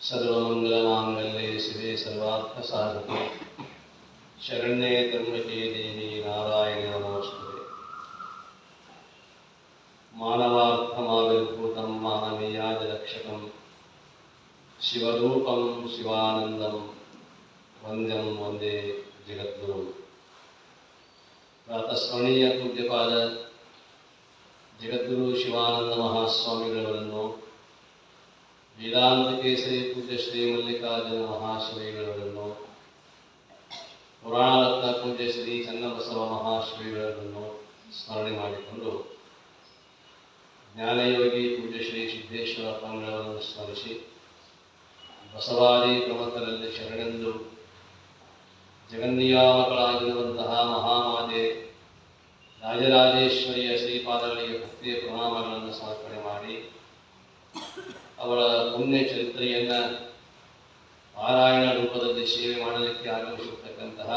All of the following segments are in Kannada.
ಸರ್ವಮಂಗಲಮಾಂಗಲ್ಯೆ ಶಿವೆ ಸರ್ವಾರ್ಥಸಾಧಕೆ ಶರಣ್ಯೇ ತ್ರ್ಯಂಬಕೆ ದೇವಿ ನಾರಾಯಣಿ ನಮೋಸ್ತುತೆ. ಮಾನವಾರ್ಥಮಾವಿರ್ಭೂತಂ ಮಾನವೀಯಾದಿರಕ್ಷಕಂ ಶಿವರೂಪಂ ಶಿವಾನಂದಂ ವಂದ್ಯಂ ವಂದೇ ಜಗದ್ಗುರುಂ. ಪ್ರಾತಸ್ಮರಣೀಯ ಪೂಜ್ಯಪಾದ ಜಗದ್ಗುರು ಶಿವಾನಂದ ಮಹಾಸ್ವಾಮಿಗಳವರನ್ನು, ವೇದಾಂತ ಕೇಸರಿ ಪೂಜ್ಯ ಶ್ರೀ ಮಲ್ಲಿಕಾರ್ಜುನ ಮಹಾಶ್ರೀಗಳವರನ್ನು, ಪುರಾಣರತ್ನ ಪೂಜ್ಯ ಶ್ರೀ ಚನ್ನಬಸವ ಮಹಾಶ್ರೀಗಳವರನ್ನು ಸ್ಮರಣೆ ಮಾಡಿಕೊಂಡು, ಜ್ಞಾನಯೋಗಿ ಪೂಜ್ಯ ಶ್ರೀ ಸಿದ್ದೇಶ್ವರ ಪಂಗಳವರನ್ನು ಸ್ಮರಿಸಿ, ಬಸವಾದಿ ಪ್ರಮುಖರಲ್ಲಿ ಶರಣೆಂದು ಜಗನ್ನಿಯಾಮಕಳಾಗಿರುವಂತಹ ಮಹಾಮಾತೆ ರಾಜರಾಜೇಶ್ವರಿಯ ಶ್ರೀಪಾದಗಳಿಗೆ ಭಕ್ತಿಯ ಪ್ರಣಾಮಗಳನ್ನು ಸಮರ್ಪಣೆ ಮಾಡಿ, ಅವಳ ಪುಣ್ಯ ಚರಿತ್ರೆಯನ್ನು ಪಾರಾಯಣ ರೂಪದಲ್ಲಿ ಸೇವೆ ಮಾಡಲಿಕ್ಕೆ ಆಗಮಿಸಿರ್ತಕ್ಕಂತಹ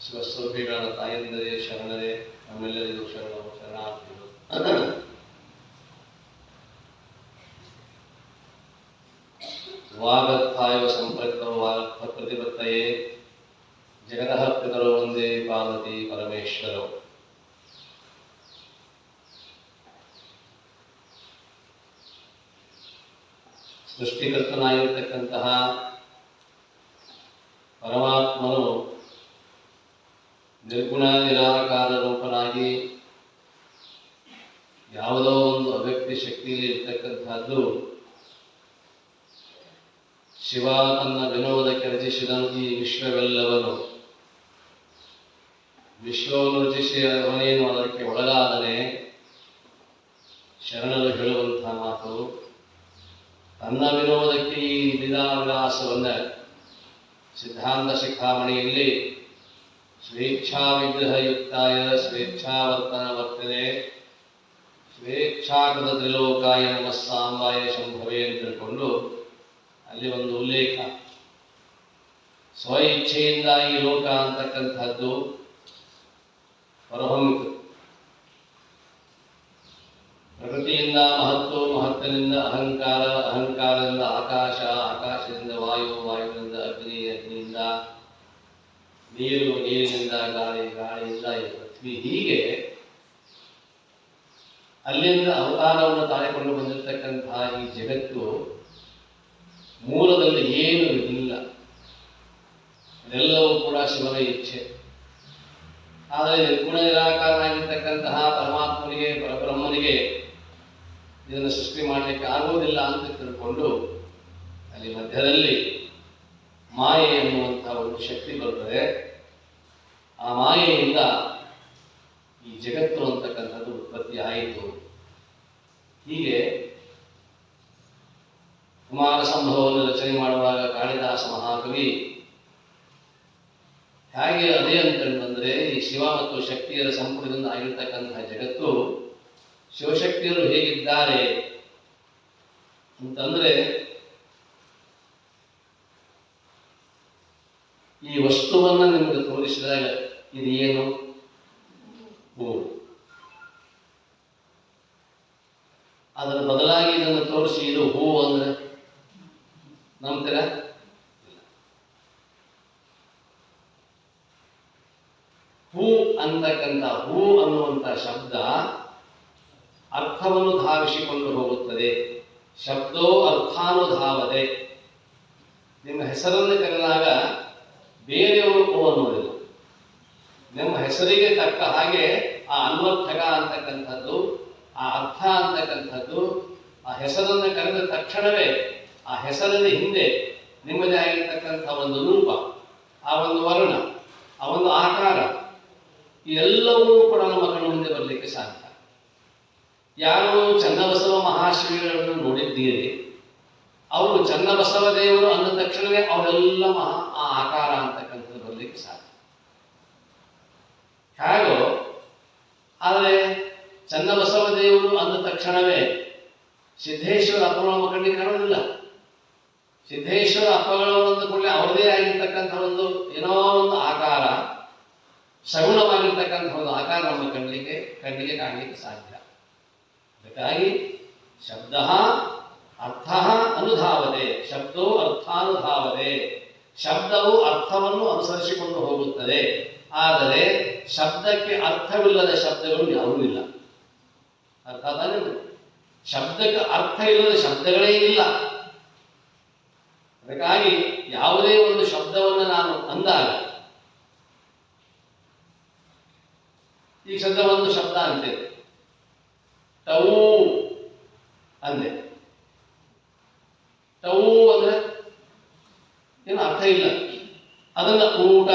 ಶಿವಸ್ವರೂಪಿಗಳ ತಾಯಂದರೇ, ಶರಣರೇ, ನಮ್ಮೆಲ್ಲರಿಗೂ ಶರಣಾರ್ಥಿಗಳು. ವಾಗರ್ಥಾಯವ ಸಂಪೃಕ್ತೋ ವಾಗರ್ಥ ಪ್ರತಿಪತ್ತಯೇ ಜಗತಃ ಪಿತರೋ ವಂದೇ ಪಾರ್ವತಿ ಪರಮೇಶ್ವರೌ. ಸೃಷ್ಟಿಕರ್ತನಾಗಿರ್ತಕ್ಕಂತಹ ಪರಮಾತ್ಮನು ನಿರ್ಗುಣ ನಿರಾಕಾರ ರೂಪನಾಗಿ ಯಾವುದೋ ಒಂದು ಅವ್ಯಕ್ತಿ ಶಕ್ತಿಯಲ್ಲಿ ಇರ್ತಕ್ಕಂಥದ್ದು ಶಿವ ತನ್ನ ವಿನೋದಕ್ಕೆ ರಚಿಸಿದಂಥ ಈ ವಿಶ್ವವೆಲ್ಲವನು, ವಿಶ್ವವನ್ನು ರಚಿಸಿ ಅವನೇನು ಅದಕ್ಕೆ ಒಳಗಾದನೆ ಶರಣರು ಹೇಳುವಂತಹ ಮಾತು. ತನ್ನ ವಿನೋದಕ್ಕೆ ಈ ವಿಲಾಸವನ್ನು ಸಿದ್ಧಾಂತ ಶಿಖಾಮಣಿಯಲ್ಲಿ ಸ್ವೇಚ್ಛಾ ವಿಗ್ರಹಯುಕ್ತಾಯ ಸ್ವೇಚ್ಛಾವರ್ತನ ವರ್ತನೆ ಸ್ವೇಚ್ಛಾಕೃತ ತ್ರಿಲೋಕಾಯ ನಮಸ್ಸಾಂಬಾಯ ಶಂಭವೇ ಅಂತ ತಿಳ್ಕೊಂಡು ಅಲ್ಲಿ ಒಂದು ಉಲ್ಲೇಖ. ಸ್ವ ಇಚ್ಛೆಯಿಂದ ಈ ಲೋಕ ಅಂತಕ್ಕಂಥದ್ದು ಹೊರಹೊಮ್ಮಿತು. ಪ್ರಕೃತಿಯಿಂದ ಮಹತ್ವ, ಮಹತ್ವದಿಂದ ಅಹಂಕಾರ, ಅಹಂಕಾರದಿಂದ ಆಕಾಶ, ಆಕಾಶದಿಂದ ವಾಯು, ವಾಯುವಿನಿಂದ ಅಗ್ನಿ, ಅಗ್ನಿಯಿಂದ ನೀರು, ನೀರಿನಿಂದ ಗಾಳಿ, ಗಾಳಿಯಿಂದ ಪೃಥ್ವಿ. ಹೀಗೆ ಅಲ್ಲಿಂದ ಅವತಾರವನ್ನು ತಾಳಿಕೊಂಡು ಬಂದಿರತಕ್ಕಂತಹ ಈ ಜಗತ್ತು ಮೂಲದಲ್ಲಿ ಏನು ಇಲ್ಲ, ಅದೆಲ್ಲವೂ ಕೂಡ ಶಿವನ ಇಚ್ಛೆ. ಆದರೆ ನಿರ್ಗುಣ ನಿರಾಕಾರನಾಗಿರ್ತಕ್ಕಂತಹ ಪರಮಾತ್ಮನಿಗೆ, ಪರಬ್ರಹ್ಮನಿಗೆ ಇದನ್ನು ಸೃಷ್ಟಿ ಮಾಡಲಿಕ್ಕೆ ಆಗುವುದಿಲ್ಲ ಅಂತ ತಿಳ್ಕೊಂಡು ಅಲ್ಲಿ ಮಧ್ಯದಲ್ಲಿ ಮಾಯೆ ಎನ್ನುವಂತಹ ಒಂದು ಶಕ್ತಿ ಬರುತ್ತದೆ. ಆ ಮಾಯೆಯಿಂದ ಈ ಜಗತ್ತು ಅಂತಕ್ಕಂಥದ್ದು ಉತ್ಪತ್ತಿ ಆಯಿತು. ಹೀಗೆ ಕುಮಾರ ಸಂಭವವನ್ನು ರಚನೆ ಮಾಡುವಾಗ ಕಾಳಿದಾಸ ಮಹಾಕವಿ ಹೇಗೆ ಅದೇ ಅಂತಂದ್ರೆ ಈ ಶಿವ ಮತ್ತು ಶಕ್ತಿಯರ ಸಂಪುಟದಿಂದ ಆಗಿರ್ತಕ್ಕಂತಹ ಜಗತ್ತು, ಶಿವಶಕ್ತಿಯರು ಹೇಗಿದ್ದಾರೆ ಅಂತಂದ್ರೆ, ಈ ವಸ್ತುವನ್ನ ನಿಮಗೆ ತೋರಿಸಿದಾಗ ಇದು ಏನು? ಹೂ. ಅದರ ಬದಲಾಗಿ ಇದನ್ನು ತೋರಿಸಿ ಇದು ಹೂ ಅಂದ್ರೆ ನಂಬ್ತೀರ? ಹೂ ಅಂತಕ್ಕಂಥ, ಹೂ ಅನ್ನುವಂಥ ಶಬ್ದ ಅರ್ಥವನ್ನು ಧಾವಿಸಿಕೊಂಡು ಹೋಗುತ್ತದೆ. ಶಬ್ದೋ ಅರ್ಥಾನುಧಾವದೆ. ನಿಮ್ಮ ಹೆಸರನ್ನು ಕರೆದಾಗ ಬೇರೆಯವರು ಹೂ ಅನ್ನೋದಿಲ್ಲ. ನಿಮ್ಮ ಹೆಸರಿಗೆ ತಕ್ಕ ಹಾಗೆ ಆ ಅನ್ವರ್ಥಕ ಅಂತಕ್ಕಂಥದ್ದು, ಆ ಅರ್ಥ ಅಂತಕ್ಕಂಥದ್ದು, ಆ ಹೆಸರನ್ನು ಕರೆದ ತಕ್ಷಣವೇ ಆ ಹೆಸರಲ್ಲಿ ಹಿಂದೆ ನಿಮ್ಮದೇ ಆಗಿರ್ತಕ್ಕಂಥ ಒಂದು ರೂಪ, ಆ ಒಂದು ವರ್ಣ, ಆ ಒಂದು ಆಕಾರ, ಈ ಎಲ್ಲವೂ ಕೂಡ ನಮ್ಮ ಕಣ್ಣು ಮುಂದೆ ಬರಲಿಕ್ಕೆ ಸಾಧ್ಯ. ಯಾರು ಚನ್ನಬಸವ ಮಹಾಶ್ರೀಗಳನ್ನು ನೋಡಿದ್ದೀರಿ, ಅವರು ಚನ್ನಬಸವ ದೇವರು ಅಂದ ತಕ್ಷಣವೇ ಅವರೆಲ್ಲ ಆ ಆಕಾರ ಅಂತಕ್ಕಂಥದ್ದು ಬರಲಿಕ್ಕೆ ಸಾಧ್ಯ. ಹೇಗೋ ಆದರೆ ಚನ್ನಬಸವ ದೇವರು ಅಂದ ತಕ್ಷಣವೇ ಸಿದ್ದೇಶ್ವರ ಅಪ್ಪಗಳ ನಮ್ಮ ಕಣ್ಣಿಗೆ ಕಾಣೋದಿಲ್ಲ. ಸಿದ್ದೇಶ್ವರ ಅಪ್ಪಗಳವರಂದ ಕೂಡಲೇ ಅವರದೇ ಆಗಿರ್ತಕ್ಕಂಥ ಒಂದು ಏನೋ ಒಂದು ಆಕಾರ, ಸಗುಣವಾಗಿರ್ತಕ್ಕಂಥ ಒಂದು ಆಕಾರ ನಮ್ಮ ಕಣ್ಣಿಗೆ ಕಾಣಲಿಕ್ಕೆ ಸಾಧ್ಯ. ಅದಕ್ಕಾಗಿ ಶಬ್ದ ಅರ್ಥ ಅನುಧಾವತೆ, ಶಬ್ದೋ ಅರ್ಥಾನುಧಾವತೆ. ಶಬ್ದವು ಅರ್ಥವನ್ನು ಅನುಸರಿಸಿಕೊಂಡು ಹೋಗುತ್ತದೆ. ಆದರೆ ಶಬ್ದಕ್ಕೆ ಅರ್ಥವಿಲ್ಲದ ಶಬ್ದಗಳು ಯಾವುದೂ ಇಲ್ಲ. ಅರ್ಥ ತಾನೇ? ಶಬ್ದಕ್ಕೆ ಅರ್ಥ ಇಲ್ಲದ ಶಬ್ದಗಳೇ ಇಲ್ಲ. ಅದಕ್ಕಾಗಿ ಯಾವುದೇ ಒಂದು ಶಬ್ದವನ್ನು ನಾನು ಅಂದಾಗ, ಈ ಶಬ್ದ ಒಂದು ಶಬ್ದ ಅಂತೇವೆ, ಟವು ಅಂದೆ. ಟವು ಅಂದ್ರೆ ಏನು ಅರ್ಥ ಇಲ್ಲ. ಅದನ್ನ ಊಟ,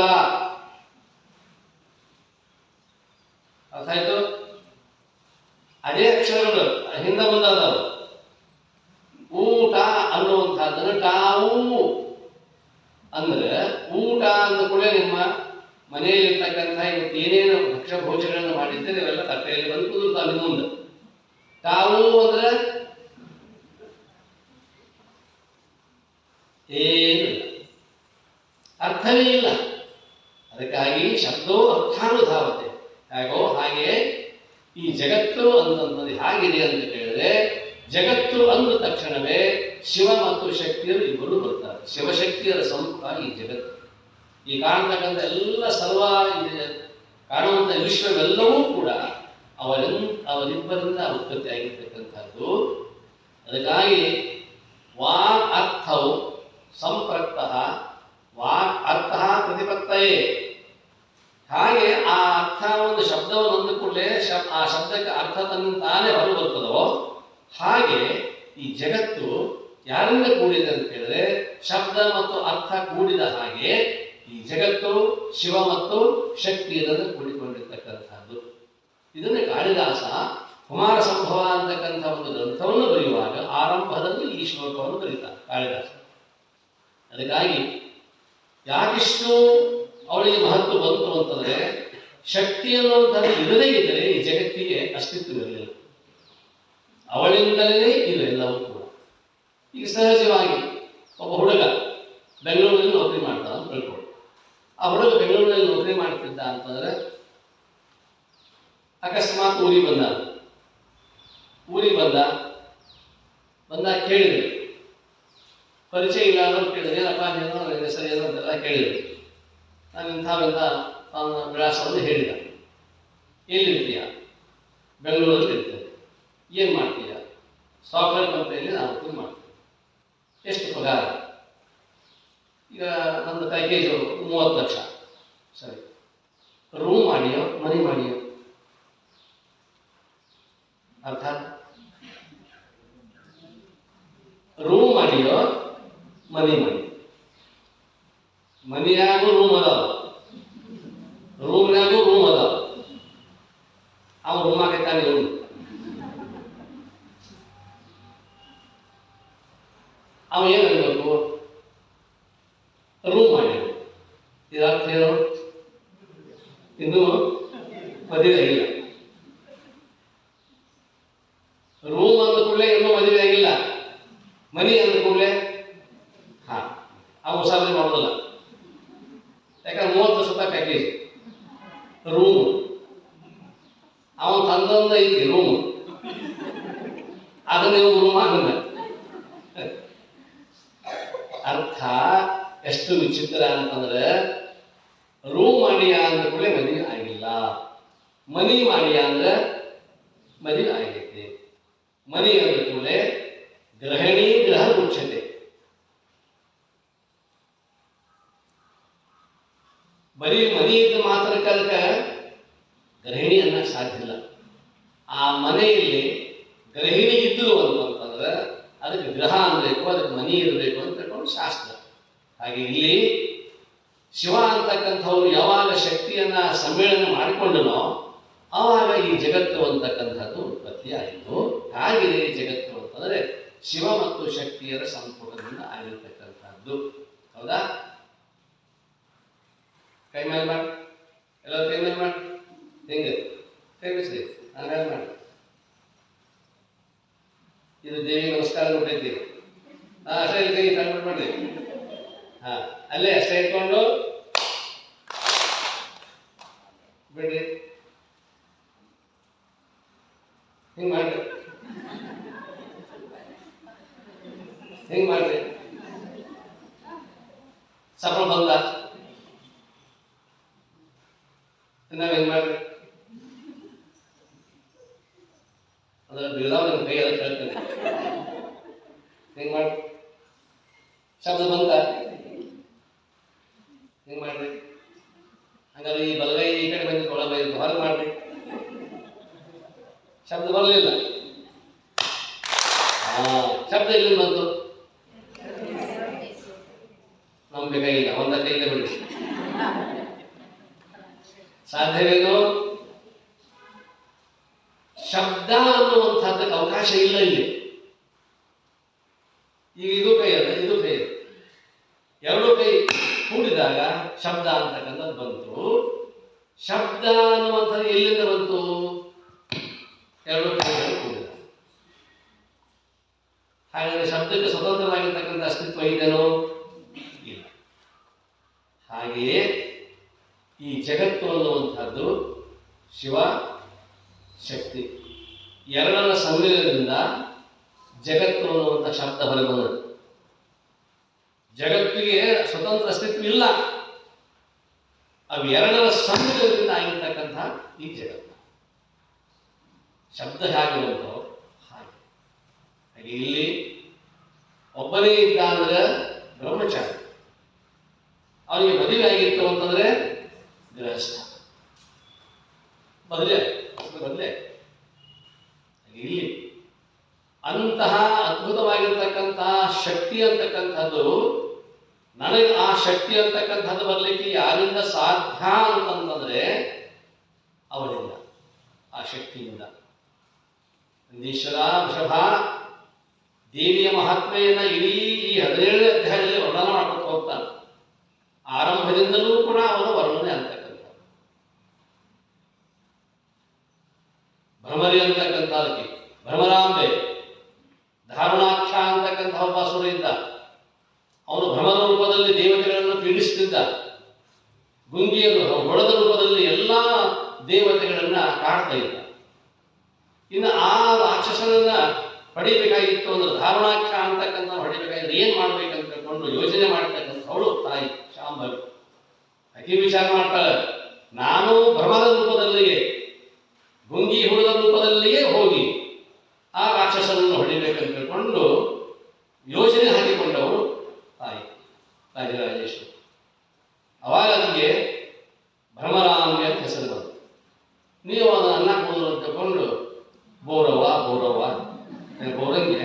ಅರ್ಥ ಆಯ್ತು? ಅದೇ ಅಕ್ಷರಗಳು ಹಿಂದೆ ಬಂದದವು. ಊಟ ಅನ್ನುವಂಥದ್ದನ್ನು ಟಾವು ಅಂದ್ರೆ ಊಟ ಅಂದ ಕೂಡ ನಿಮ್ಮ ಮನೆಯಲ್ಲಿರ್ತಕ್ಕಂಥ ಇವತ್ತು ಏನೇನು ಭಕ್ಷ್ಯ ಭೋಜನಗಳನ್ನು ಮಾಡಿದ್ದೇವೆ ಅವೆಲ್ಲ ತಟ್ಟೆಯಲ್ಲಿ ಬಂದು ಕುದುರ್ತಾವೆ ಮುಂದೆ. ಟಾವು ಅಂದ್ರೆ ಏನು ಅರ್ಥವೇ ಇಲ್ಲ. ಅದಕ್ಕಾಗಿ ಶಬ್ದೋ ಅರ್ಥಾನುಧಾವತೆ. ಹೇಗೋ ಹಾಗೆ ಈ ಜಗತ್ತು ಅಂತಂದ್ರೆ ಹೇಗಿದೆ ಅಂತ ಕೇಳಿದ್ರೆ, ಜಗತ್ತು ಅಂದ ತಕ್ಷಣವೇ ಶಿವ ಮತ್ತು ಶಕ್ತಿಯರು ಇಬ್ಬರು ಬರ್ತಾರೆ. ಶಿವಶಕ್ತಿಯರ ಸಂಪುಟ ಈ ಜಗತ್ತು. ಈ ಕಾಣತಕ್ಕಂಥ ಎಲ್ಲ ಸರ್ವ ಕಾಣುವಂಥ ವಿಶ್ವವೆಲ್ಲವೂ ಕೂಡ ಅವರಿಬ್ಬರಿಂದ ಉತ್ಪತ್ತಿ ಆಗಿರ್ತಕ್ಕಂಥದ್ದು. ಅದಕ್ಕಾಗಿ ವಾಕ್ ಅರ್ಥವು ಸಂಪೃಕ್ತಃ, ವಾಕ್ ಅರ್ಥ ಪ್ರತಿಪತ್ತಯೇ. ಹಾಗೆ ಆ ಅರ್ಥ ಒಂದು ಶಬ್ದವನ್ನು ಅಂದ ಕೂಡಲೇ ಆ ಶಬ್ದಕ್ಕೆ ಅರ್ಥ ತಾನೇ ಹೊರಗೆ ಬರ್ತದೋ ಹಾಗೆ ಈ ಜಗತ್ತು ಯಾರಿಂದ ಕೂಡಿದೆ ಅಂತ ಹೇಳಿದ್ರೆ ಶಬ್ದ ಮತ್ತು ಅರ್ಥ ಕೂಡಿದ ಹಾಗೆ ಈ ಜಗತ್ತು ಶಿವ ಮತ್ತು ಶಕ್ತಿ ಇದನ್ನು ಕೂಡಿಕೊಂಡಿರ್ತಕ್ಕಂಥದ್ದು. ಇದನ್ನೇ ಕಾಳಿದಾಸ ಕುಮಾರ ಸಂಭವ ಅಂತಕ್ಕಂಥ ಒಂದು ಗ್ರಂಥವನ್ನು ಬರೆಯುವಾಗ ಆರಂಭದಲ್ಲಿ ಈ ಶ್ಲೋಕವನ್ನು ಬರೀತಾರೆ ಕಾಳಿದಾಸ. ಅದಕ್ಕಾಗಿ ಯಾಕಿಷ್ಟು ಅವಳಿಗೆ ಮಹತ್ವ ಬಂತು ಅಂತಂದ್ರೆ, ಶಕ್ತಿ ಅನ್ನುವಂಥದ್ದು ಇರದೇ ಇದ್ದರೆ ಈ ಜಗತ್ತಿಗೆ ಅಸ್ತಿತ್ವವಿರಲಿಲ್ಲ. ಅವಳಿಂದಲೇ ಇದು ಎಲ್ಲವೂ ಕೂಡ. ಈಗ ಸಹಜವಾಗಿ ಒಬ್ಬ ಹುಡುಗ ಬೆಂಗಳೂರಿನಲ್ಲಿ ನೌಕರಿ ಮಾಡ್ತಾನೆ ಅಂತ ತಿಳ್ಕೊಳ್ಳಿ. ಆ ಹುಡುಗ ಬೆಂಗಳೂರಿನಲ್ಲಿ ನೌಕರಿ ಮಾಡ್ತಿದ್ದ ಅಂತಂದ್ರೆ ಅಕಸ್ಮಾತ್ ಊರಿಗೆ ಬಂದ ಕೇಳಿದ್ರು, ಪರಿಚಯ ಇಲ್ಲ ಅನ್ನೋದು ಕೇಳಿದ್ರೆ, ಏನಪ್ಪ ನೀನು ನನ್ನ ಹೆಸರು ಏನು ಅಂತೆಲ್ಲ ಕೇಳಿದ್ರು. ನಾನು ಇಂಥವೆಲ್ಲ ನನ್ನ ವಿಳಾಸವನ್ನು ಹೇಳಿದ. ಎಲ್ಲಿರ್ತೀಯ? ಬೆಂಗಳೂರಲ್ಲಿ ಇರ್ತೇನೆ. ಏನು ಮಾಡ್ತೀಯ? ಸಾಫ್ಟ್ವೇರ್ ಕಂಪನಿಯಲ್ಲಿ ನಾನು ನೌಕರಿ ಮಾಡ್ತೀನಿ. ಎಷ್ಟು ಪಗಾರ? ಈಗ ನನ್ನ ಪ್ಯಾಕೇಜು 30 ಲಕ್ಷ. ಸರಿ, ರೂಮ್ ಮಾಡಿಯೋ ಮನೆ ಮಾಡಿಯೋ? ಅರ್ಥ? ರೂಮ್ ಮಾಡಿಯೋ ಮನೆ ಮಾಡಿ? ಮನೆಯಾಗೂ ರೂಮ್ ಅದಾವ, ರೂಮ್ನಾಗೂ ರೂಮ್ ಅದಾವ. ಅವ ರೂಮ್ ಆಗೈತಾನೆ ರೂಮ್. ಅವ ಏನು ಅನ್ಬೇಕು? ರೂಮ್ ಮಾಡಿ. ಇದರ್ಥ ಏನು? ಇನ್ನೂ ಮದುವೆ ಆಗಿಲ್ಲ. ರೂಮ್ ಅಂದ ಕೂಡಲೇ ಇನ್ನೂ ಮದುವೆ ಆಗಿಲ್ಲ. ಮನಿ ಅಂದ ಕೂಡಲೇ ಅವ ಉಸಾಬರಿ ಮಾಡೋದಿಲ್ಲ. ಯಾಕಂದ್ರೆ 30 ಲಕ್ಷ ರೂಪಾಯಿ ಪ್ಯಾಕೇಜ್ ರೂಮ್. ಅವನು ತಂದೊಂದು ಐತಿ ರೂಮ್, ಅದನ್ನ ನೀವು ರೂಮ್ ಆಗಲ್ಲ. ಅರ್ಥ ಎಷ್ಟು ವಿಚಿತ್ರ ಅಂತಂದ್ರೆ, ರೂಮ್ ಮಾಡಿಯಾ ಅಂದ ಕೂಡಲೇ ಮದುವೆ ಆಗಿಲ್ಲ, ಮನಿ ಮಾಡಿಯಾ ಅಂದ್ರೆ ಮದುವೆ ಆಗೈತಿ. ಮನಿ ಅಂದ ಕೂಡಲೇ ಗೃಹಿಣಿ ಗೃಹ ಮುಖ್ಯತೆ. ಬರೀ ಮನೆ ಇದ್ದ ಮಾತ್ರಕ್ಕೆ ಅದಕ್ಕೆ ಗೃಹಿಣಿ ಅನ್ನಕ್ಕೆ ಸಾಧ್ಯ ಇಲ್ಲ. ಆ ಮನೆಯಲ್ಲಿ ಗೃಹಿಣಿ ಇದ್ದರು ಅಂತಂದ್ರೆ ಅದಕ್ಕೆ ಗೃಹ ಅನ್ಬೇಕು, ಅದಕ್ಕೆ ಮನೆ ಇರಬೇಕು ಅಂತ ತಿಳ್ಕೊಂಡು ಶಾಸ್ತ್ರ. ಹಾಗೆ ಇಲ್ಲಿ ಶಿವ ಅಂತಕ್ಕಂಥವ್ರು ಯಾವಾಗ ಶಕ್ತಿಯನ್ನ ಸಮ್ಮೇಳನ ಮಾಡಿಕೊಂಡನೋ ಆವಾಗ ಈ ಜಗತ್ತು ಅಂತಕ್ಕಂಥದ್ದು ಉತ್ಪತ್ತಿ ಆಯಿತು. ಹಾಗೆಯೇ ಜಗತ್ತು ಅಂತಂದ್ರೆ ಶಿವ ಮತ್ತು ಶಕ್ತಿಯರ ಸಂಪುಟದಿಂದ ಆಗಿರ್ತಕ್ಕಂಥದ್ದು. ಹೌದಾ? ಕೈ ಮೇಲೆ ಮಾಡಿ, ಎಲ್ಲರೂ ಕೈ ಮೇಲೆ ಮಾಡಿ. ಹೆಂಗೆ ಕೈ ಬಿಸ್ರಿ, ನಾನು ಮಾಡಿ. ಇದು ದೇವಿ ನಮಸ್ಕಾರ ಕೊಟ್ಟೈತಿ. ಅಷ್ಟೇ ಕೈ ಕಂಡ್ಬಿಟ್ಟು ಮಾಡ್ರಿ. ಅಲ್ಲೇ ಅಷ್ಟೇ ಇಟ್ಕೊಂಡು ಬಿಡ್ರಿ. ಹಿಂಗೆ ಮಾಡ್ರಿ. ಹೆಂಗ್ ಮಾಡ್ರಿ? ಸಫಲ ಬಂದ ನಾವ್ ಹೆಂಗ್ ಮಾಡ್ರಿ? ಅದ್ರ ಬಿಡಾವ್ ನಿಮ್ ಕೈ ಅದಕ್ಕೆ ಹೇಳ್ತೇನೆ. ಹೆಂಗ್ ಮಾಡ್ರಿ? ಶಬ್ದ ಬಂತ ಹೆಂಗ್ ಮಾಡ್ರಿ? ಹಾಗಾದ್ರೆ ಈ ಬಲಗೈ ಈ ಕಡೆ ಬಂದಿದ್ದು ಒಳಗೈ ಹೊರಗೆ ಮಾಡ್ರಿ. ಶಬ್ದ ಬರಲಿಲ್ಲ. ಶಬ್ದ ಇಲ್ಲಿ ಬಂತು. ನಮ್ಗೆ ಕೈ ಇಲ್ಲ, ಒಂದ ಕೈಯಿಂದ ಬಿಡಿ. ಸಾಧ್ಯವೇನು? ಶಬ್ದ ಅನ್ನುವಂಥದ್ದಕ್ಕೆ ಅವಕಾಶ ಇಲ್ಲ ಇಲ್ಲಿ. ಈಗ ಇದು ಕೈ ಅದ, ಇದು ಕೈ ಅದ, ಎರಡು ಕೈ ಕೂಡಿದಾಗ ಶಬ್ದ ಅಂತಕ್ಕಂಥದ್ದು ಬಂತು. ಶಬ್ದ ಅನ್ನುವಂಥದ್ದು ಎಲ್ಲಿಂದ ಬಂತು? ಎರಡು ಕೈಗಳು ಕೂಡಿದ. ಹಾಗಾದ್ರೆ ಶಬ್ದಕ್ಕೆ ಸ್ವತಂತ್ರವಾಗಿರ್ತಕ್ಕಂಥ ಅಸ್ತಿತ್ವ ಇದೆಯೋ? ಇಲ್ಲ. ಹಾಗೆಯೇ ಈ ಜಗತ್ತು ಅನ್ನುವಂಥದ್ದು ಶಿವ ಶಕ್ತಿ ಎರಡರ ಸಮ್ಮಿಲನದಿಂದ ಜಗತ್ತು ಅನ್ನುವಂಥ ಶಬ್ದ ಹೊರಬಂದ. ಜಗತ್ತಿಗೆ ಸ್ವತಂತ್ರ ಅಸ್ತಿತ್ವ ಇಲ್ಲ, ಅವು ಎರಡರ ಸಮ್ಮಿಲನದಿಂದ ಆಗಿರ್ತಕ್ಕಂಥ ಈ ಜಗತ್ತು. ಶಬ್ದ ಹೇಗೆ ಬಂತೋ ಹಾಗೆ. ಹಾಗೆ ಇಲ್ಲಿ ಒಬ್ಬನೇ ಇದ್ದ ಅಂದ್ರೆ ಬ್ರಹ್ಮಚಾರಿ, ಅವನಿಗೆ ಮದುವೆ ಆಗಿತ್ತು ಅಂತಂದ್ರೆ ಗೃಹಸ್ಥ. ಬದಲೇ ಇಲ್ಲಿ ಅಂತಹ ಅದ್ಭುತವಾಗಿರ್ತಕ್ಕಂತಹ ಶಕ್ತಿ ಅಂತಕ್ಕಂಥದ್ದು, ನನಗೆ ಆ ಶಕ್ತಿ ಅಂತಕ್ಕಂಥದ್ದು ಬರಲಿಕ್ಕೆ ಯಾರಿಂದ ಸಾಧ್ಯ ಅಂತಂದ್ರೆ ಅವನಿಂದ, ಆ ಶಕ್ತಿಯಿಂದ. ಈಶ್ವರ ವೃಷಭ ದೇವಿಯ ಮಹಾತ್ಮೆಯನ್ನ ಇಡೀ ಈ 17ನೇ ಅಧ್ಯಾಯದಲ್ಲಿ ವರ್ಣನ ಮಾಡ್ಕೊಂಡು ಹೋಗ್ತಾನೆ. ಆರಂಭದಿಂದಲೂ ಕೂಡ ಅವನ ವರ್ಣನೆ ಅಂತಕ್ಕಂಥ ಭ್ರಮರಿ ಅಂತಕ್ಕಂಥದಕ್ಕೆ ಭ್ರಮರಾಂಬೆ, ಧಾರುಣಾಕ್ಷ ಅಂತಕ್ಕಂಥ ಒಬ್ಬ ಅಸುರ ಇದ್ದ. ಅವನು ಭ್ರಮರ ರೂಪದಲ್ಲಿ ದೇವತೆಗಳನ್ನು ಪೀಡಿಸುತ್ತಿದ್ದ. ಗುಂಗಿಯನ್ನು ಹೊಡೆದ ರೂಪದಲ್ಲಿ ಎಲ್ಲ ದೇವತೆಗಳನ್ನ ಕಾಡ್ತಾ ಇದ್ದ. ಇನ್ನು ಆ ರಾಕ್ಷಸನನ್ನ ಪಡಿಬೇಕಾಗಿತ್ತು ಅಂದ್ರೆ ಧಾರುಣಾಕ್ಷ ಅಂತಕ್ಕಂಥ ಹೊಡಿಬೇಕಾದ್ರೆ ಏನ್ ಮಾಡ್ಬೇಕಂತ ತಿಳ್ಕೊಂಡು ಯೋಚನೆ ಮಾಡ್ತಕ್ಕಂಥ ಅವಳು ತಾಯಿ ಶಾಂಭವಿ ಅತಿ ವಿಚಾರ ಮಾಡ್ತಾಳೆ. ನಾನು ಭ್ರಮರ ರೂಪದಲ್ಲಿಯೇ ಗುಂಗಿ ಹುಡುಗ ರೂಪದಲ್ಲಿಯೇ ಹೋಗಿ ಆ ರಾಕ್ಷಸನನ್ನು ಹೊಡಿಬೇಕಂತ ತಿಳ್ಕೊಂಡು ಯೋಚನೆ ಹಾಕಿಕೊಂಡವರು ತಾಯಿ ರಾಜರಾಜೇಶ್ವರಿ. ಅವಾಗ ಅದಕ್ಕೆ ಭ್ರಮರಾಂಬೆ ಅಂತ ಹೆಸರು ಬಂತು. ನೀವು ಅದನ್ನು ಅನ್ನ ಕೂದಲು ಅಂತ ತಗೊಂಡು ಬೋರವ್ವ ಬೋರಂಗಿ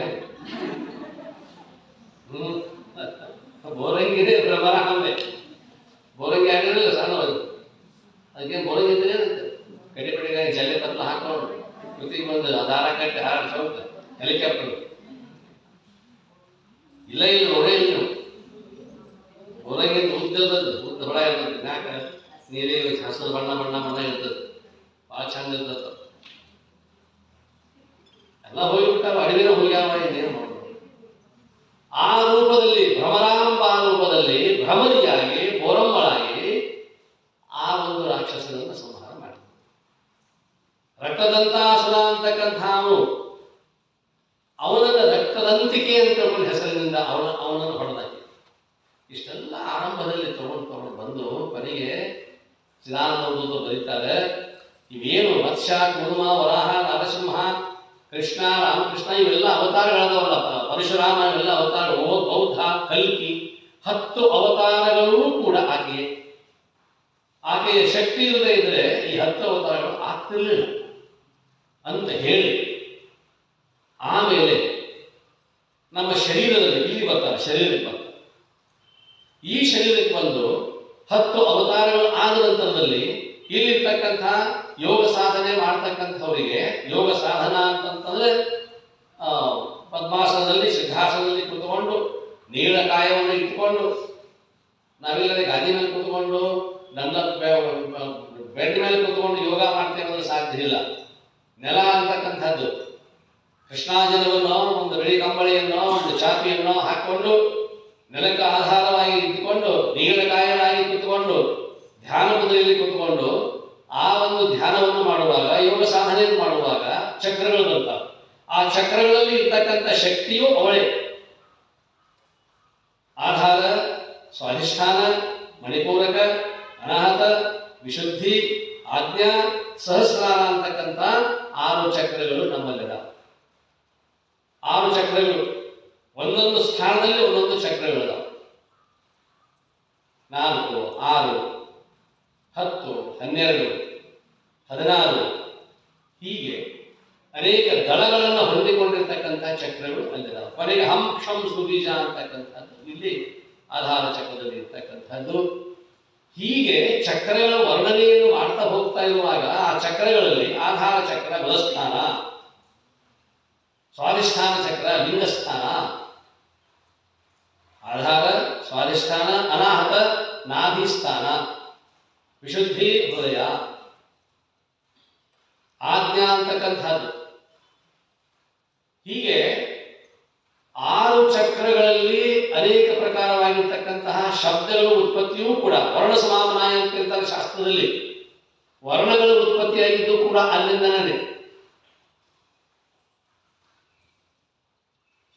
ಬೋರಂಗಿನೇ ಭ್ರಮರಾಂಬೆ. ಬೋರಂಗಿ ಆಗಿರಲಿಲ್ಲ ಸಣ್ಣವದು, ಅದಕ್ಕೆ ಬೋರಂಗಿ ಇದ್ರೆ ಕಡೆ ಕಡೆಗೆ ಜಲ್ಲೆ ತಪ್ಪಲ ಹಾಕೊಂಡು ಕೃತಿಗೆ ಬಂದು ದಾರ ಕಟ್ಟಿ ಹಾರ ಚೌಕ ಹೆಲಿಕಾಪ್ಟರ್ ಇಲ್ಲ ನೋಡೇ ಇಲ್ಲ ನೀವು. ಬೋರಂಗಿ ಉದ್ದ ಹೊಳ ಇರ್ತದೆ, ಯಾಕ ನೀರೇ ಹಸಿರು ಬಣ್ಣ ಇರ್ತದೆ, ಭಾಳ ಚಂದ ಇರ್ತದೆ. ಎಲ್ಲ ಹೋಗಿಬಿಟ್ಟಾವ, ಅಡಿಗೆನ ಹೋಗ್ಯಾವ, ಇನ್ನೇನು ಮಾಡೋದು. ಆ ರೂಪದಲ್ಲಿ ಭ್ರಮರಾಂಬ ರೂಪದಲ್ಲಿ ಭ್ರಮರಿಯಾಗಿ ಬೋರಮ್ಮಳಾಗಿ ಆ ಒಂದು ರಾಕ್ಷಸನನ್ನು ಸಂಹಾರ ಮಾಡಿ ರಕ್ತದಂತಾಸುರ ಅಂತಕ್ಕಂಥ ಅವನನ್ನ ರಕ್ತದಂತಿಕೆ ಅಂತ ಹೆಸರಿನಿಂದ ಅವನನ್ನು ಹೊಡೆದಾಕಿ. ಇಷ್ಟೆಲ್ಲ ಆರಂಭದಲ್ಲಿ ತಗೊಂಡು ಬಂದು ಕೊನೆಗೆ ಚಿದಾನಂದರು ಬರೀತಾರೆ, ಇವೇನು ಮತ್ಸ್ಯ, ಕೂರ್ಮ, ವರಾಹ, ನರಸಿಂಹ, ಕೃಷ್ಣ, ರಾಮಕೃಷ್ಣ ಇವೆಲ್ಲ ಅವತಾರಗಳಾದವಲ್ಲ, ಪರಶುರಾಮ ಇವೆಲ್ಲ ಅವತಾರ, ಬೌದ್ಧ, ಕಲ್ಕಿ 10 ಅವತಾರಗಳೂ ಕೂಡ ಆಕೆಯ ಶಕ್ತಿ ಇಲ್ಲದೆ ಇದ್ರೆ ಈ 10 ಅವತಾರಗಳು ಆಗ್ತಿರ್ಲಿಲ್ಲ ಅಂತ ಹೇಳಿ, ಆಮೇಲೆ ನಮ್ಮ ಶರೀರದಲ್ಲಿ ಇಲ್ಲಿ ಬರ್ತಾರೆ, ಶರೀರಕ್ಕೆ ಬರ್ತಾರೆ. ಈ ಶರೀರಕ್ಕೆ ಬಂದು 10 ಅವತಾರಗಳು ಆದ ನಂತರದಲ್ಲಿ ಇಲ್ಲಿರ್ತಕ್ಕಂಥ ಯೋಗ ಸಾಧನೆ ಮಾಡ್ತಕ್ಕಂಥವರಿಗೆ, ಯೋಗ ಸಾಧನ ಅಂತಂತಂದ್ರೆ ಪದ್ಮಾಸನದಲ್ಲಿ ಸಿದ್ಧಾಸನದಲ್ಲಿ ಕೂತ್ಕೊಂಡು ನೀಳಕಾಯವನ್ನು ಇಟ್ಟುಕೊಂಡು, ನಾವೆಲ್ಲರೂ ಗಾದಿ ಮೇಲೆ ಕೂತ್ಕೊಂಡು ಬೆಡ್ ಮೇಲೆ ಕೂತ್ಕೊಂಡು ಯೋಗ ಮಾಡ್ತೇವೆ ಅಂದ್ರೆ ಸಾಧ್ಯ ಇಲ್ಲ. ನೆಲ ಅಂತಕ್ಕಂಥದ್ದು ಕೃಷ್ಣಾಜನವನ್ನು, ಒಂದು ಬಿಳಿ ಕಂಬಳಿಯನ್ನೋ ಒಂದು ಚಾಪಿಯನ್ನೋ ಹಾಕೊಂಡು ನೆಲಕ್ಕೆ ಆಧಾರವಾಗಿ ಇಟ್ಟುಕೊಂಡು ನೀಳಕಾಯನಾಗಿ ಕೂತ್ಕೊಂಡು ಧ್ಯಾನ ಮುದ್ರೆಯಲ್ಲಿ ಕೂತ್ಕೊಂಡು ಆ ಒಂದು ಧ್ಯಾನವನ್ನು ಮಾಡುವಾಗ, ಯೋಗ ಸಾಧನೆಯನ್ನು ಮಾಡುವಾಗ ಚಕ್ರಗಳು ಬರ್ತಾವೆ. ಆ ಚಕ್ರಗಳಲ್ಲಿ ಇರ್ತಕ್ಕಂಥ ಶಕ್ತಿಯು ಅವಳೇ. ಆಧಾರ, ಸ್ವಾಧಿಷ್ಠಾನ, ಮಣಿಪೂರಕ, ಅನಾಹತ, ವಿಶುದ್ಧಿ, ಆಜ್ಞಾ, ಸಹಸ್ರಾರ ಅಂತಕ್ಕಂಥ 6 ಚಕ್ರಗಳು ನಮ್ಮಲ್ಲಿದ್ದಾವೆ. 6 ಚಕ್ರಗಳು, ಒಂದೊಂದು ಸ್ಥಾನದಲ್ಲಿ ಒಂದೊಂದು ಚಕ್ರಗಳಿದಾವೆ. 4, 6, 10, 12, 16 ಹೀಗೆ ಅನೇಕ ದಳಗಳನ್ನು ಹೊಂದಿಕೊಂಡಿರ್ತಕ್ಕಂಥ ಚಕ್ರಗಳು ಅಲ್ಲಿದ್ದಾವೆ. ಕೊನೆಗೆ ಹಂ ಕ್ಷಂ ಸುಬೀಜ ಅಂತಕ್ಕಂಥದ್ದು ಇಲ್ಲಿ ಆಧಾರ ಚಕ್ರದಲ್ಲಿ ಇರ್ತಕ್ಕಂಥದ್ದು. ಹೀಗೆ ಚಕ್ರಗಳ ವರ್ಣನೆಯನ್ನು ಮಾಡ್ತಾ ಹೋಗ್ತಾ ಇರುವಾಗ ಆ ಚಕ್ರಗಳಲ್ಲಿ ಆಧಾರ ಚಕ್ರ ಬಲಸ್ಥಾನ, ಸ್ವಾಧಿಷ್ಠಾನ ಚಕ್ರ ಲಿಂಗಸ್ಥಾನ, ಆಧಾರ, ಸ್ವಾಧಿಷ್ಠಾನ, ಅನಾಹತ ನಾಭಿಸ್ಥಾನ, ವಿಶುದ್ಧಿ ಹೃದಯ, ಆಜ್ಞಾ ಅಂತಕ್ಕಂಥದ್ದು. ಹೀಗೆ 6 ಚಕ್ರಗಳಲ್ಲಿ ಅನೇಕ ಪ್ರಕಾರವಾಗಿರ್ತಕ್ಕಂತಹ ಶಬ್ದಗಳ ಉತ್ಪತ್ತಿಯೂ ಕೂಡ ವರ್ಣ ಸಮಾಮನಾಯ ಅಂತಿರ್ತಾರೆ ಶಾಸ್ತ್ರದಲ್ಲಿ. ವರ್ಣಗಳ ಉತ್ಪತ್ತಿಯಾಗಿದ್ದು ಕೂಡ ಅಲ್ಲಿಂದನೇ.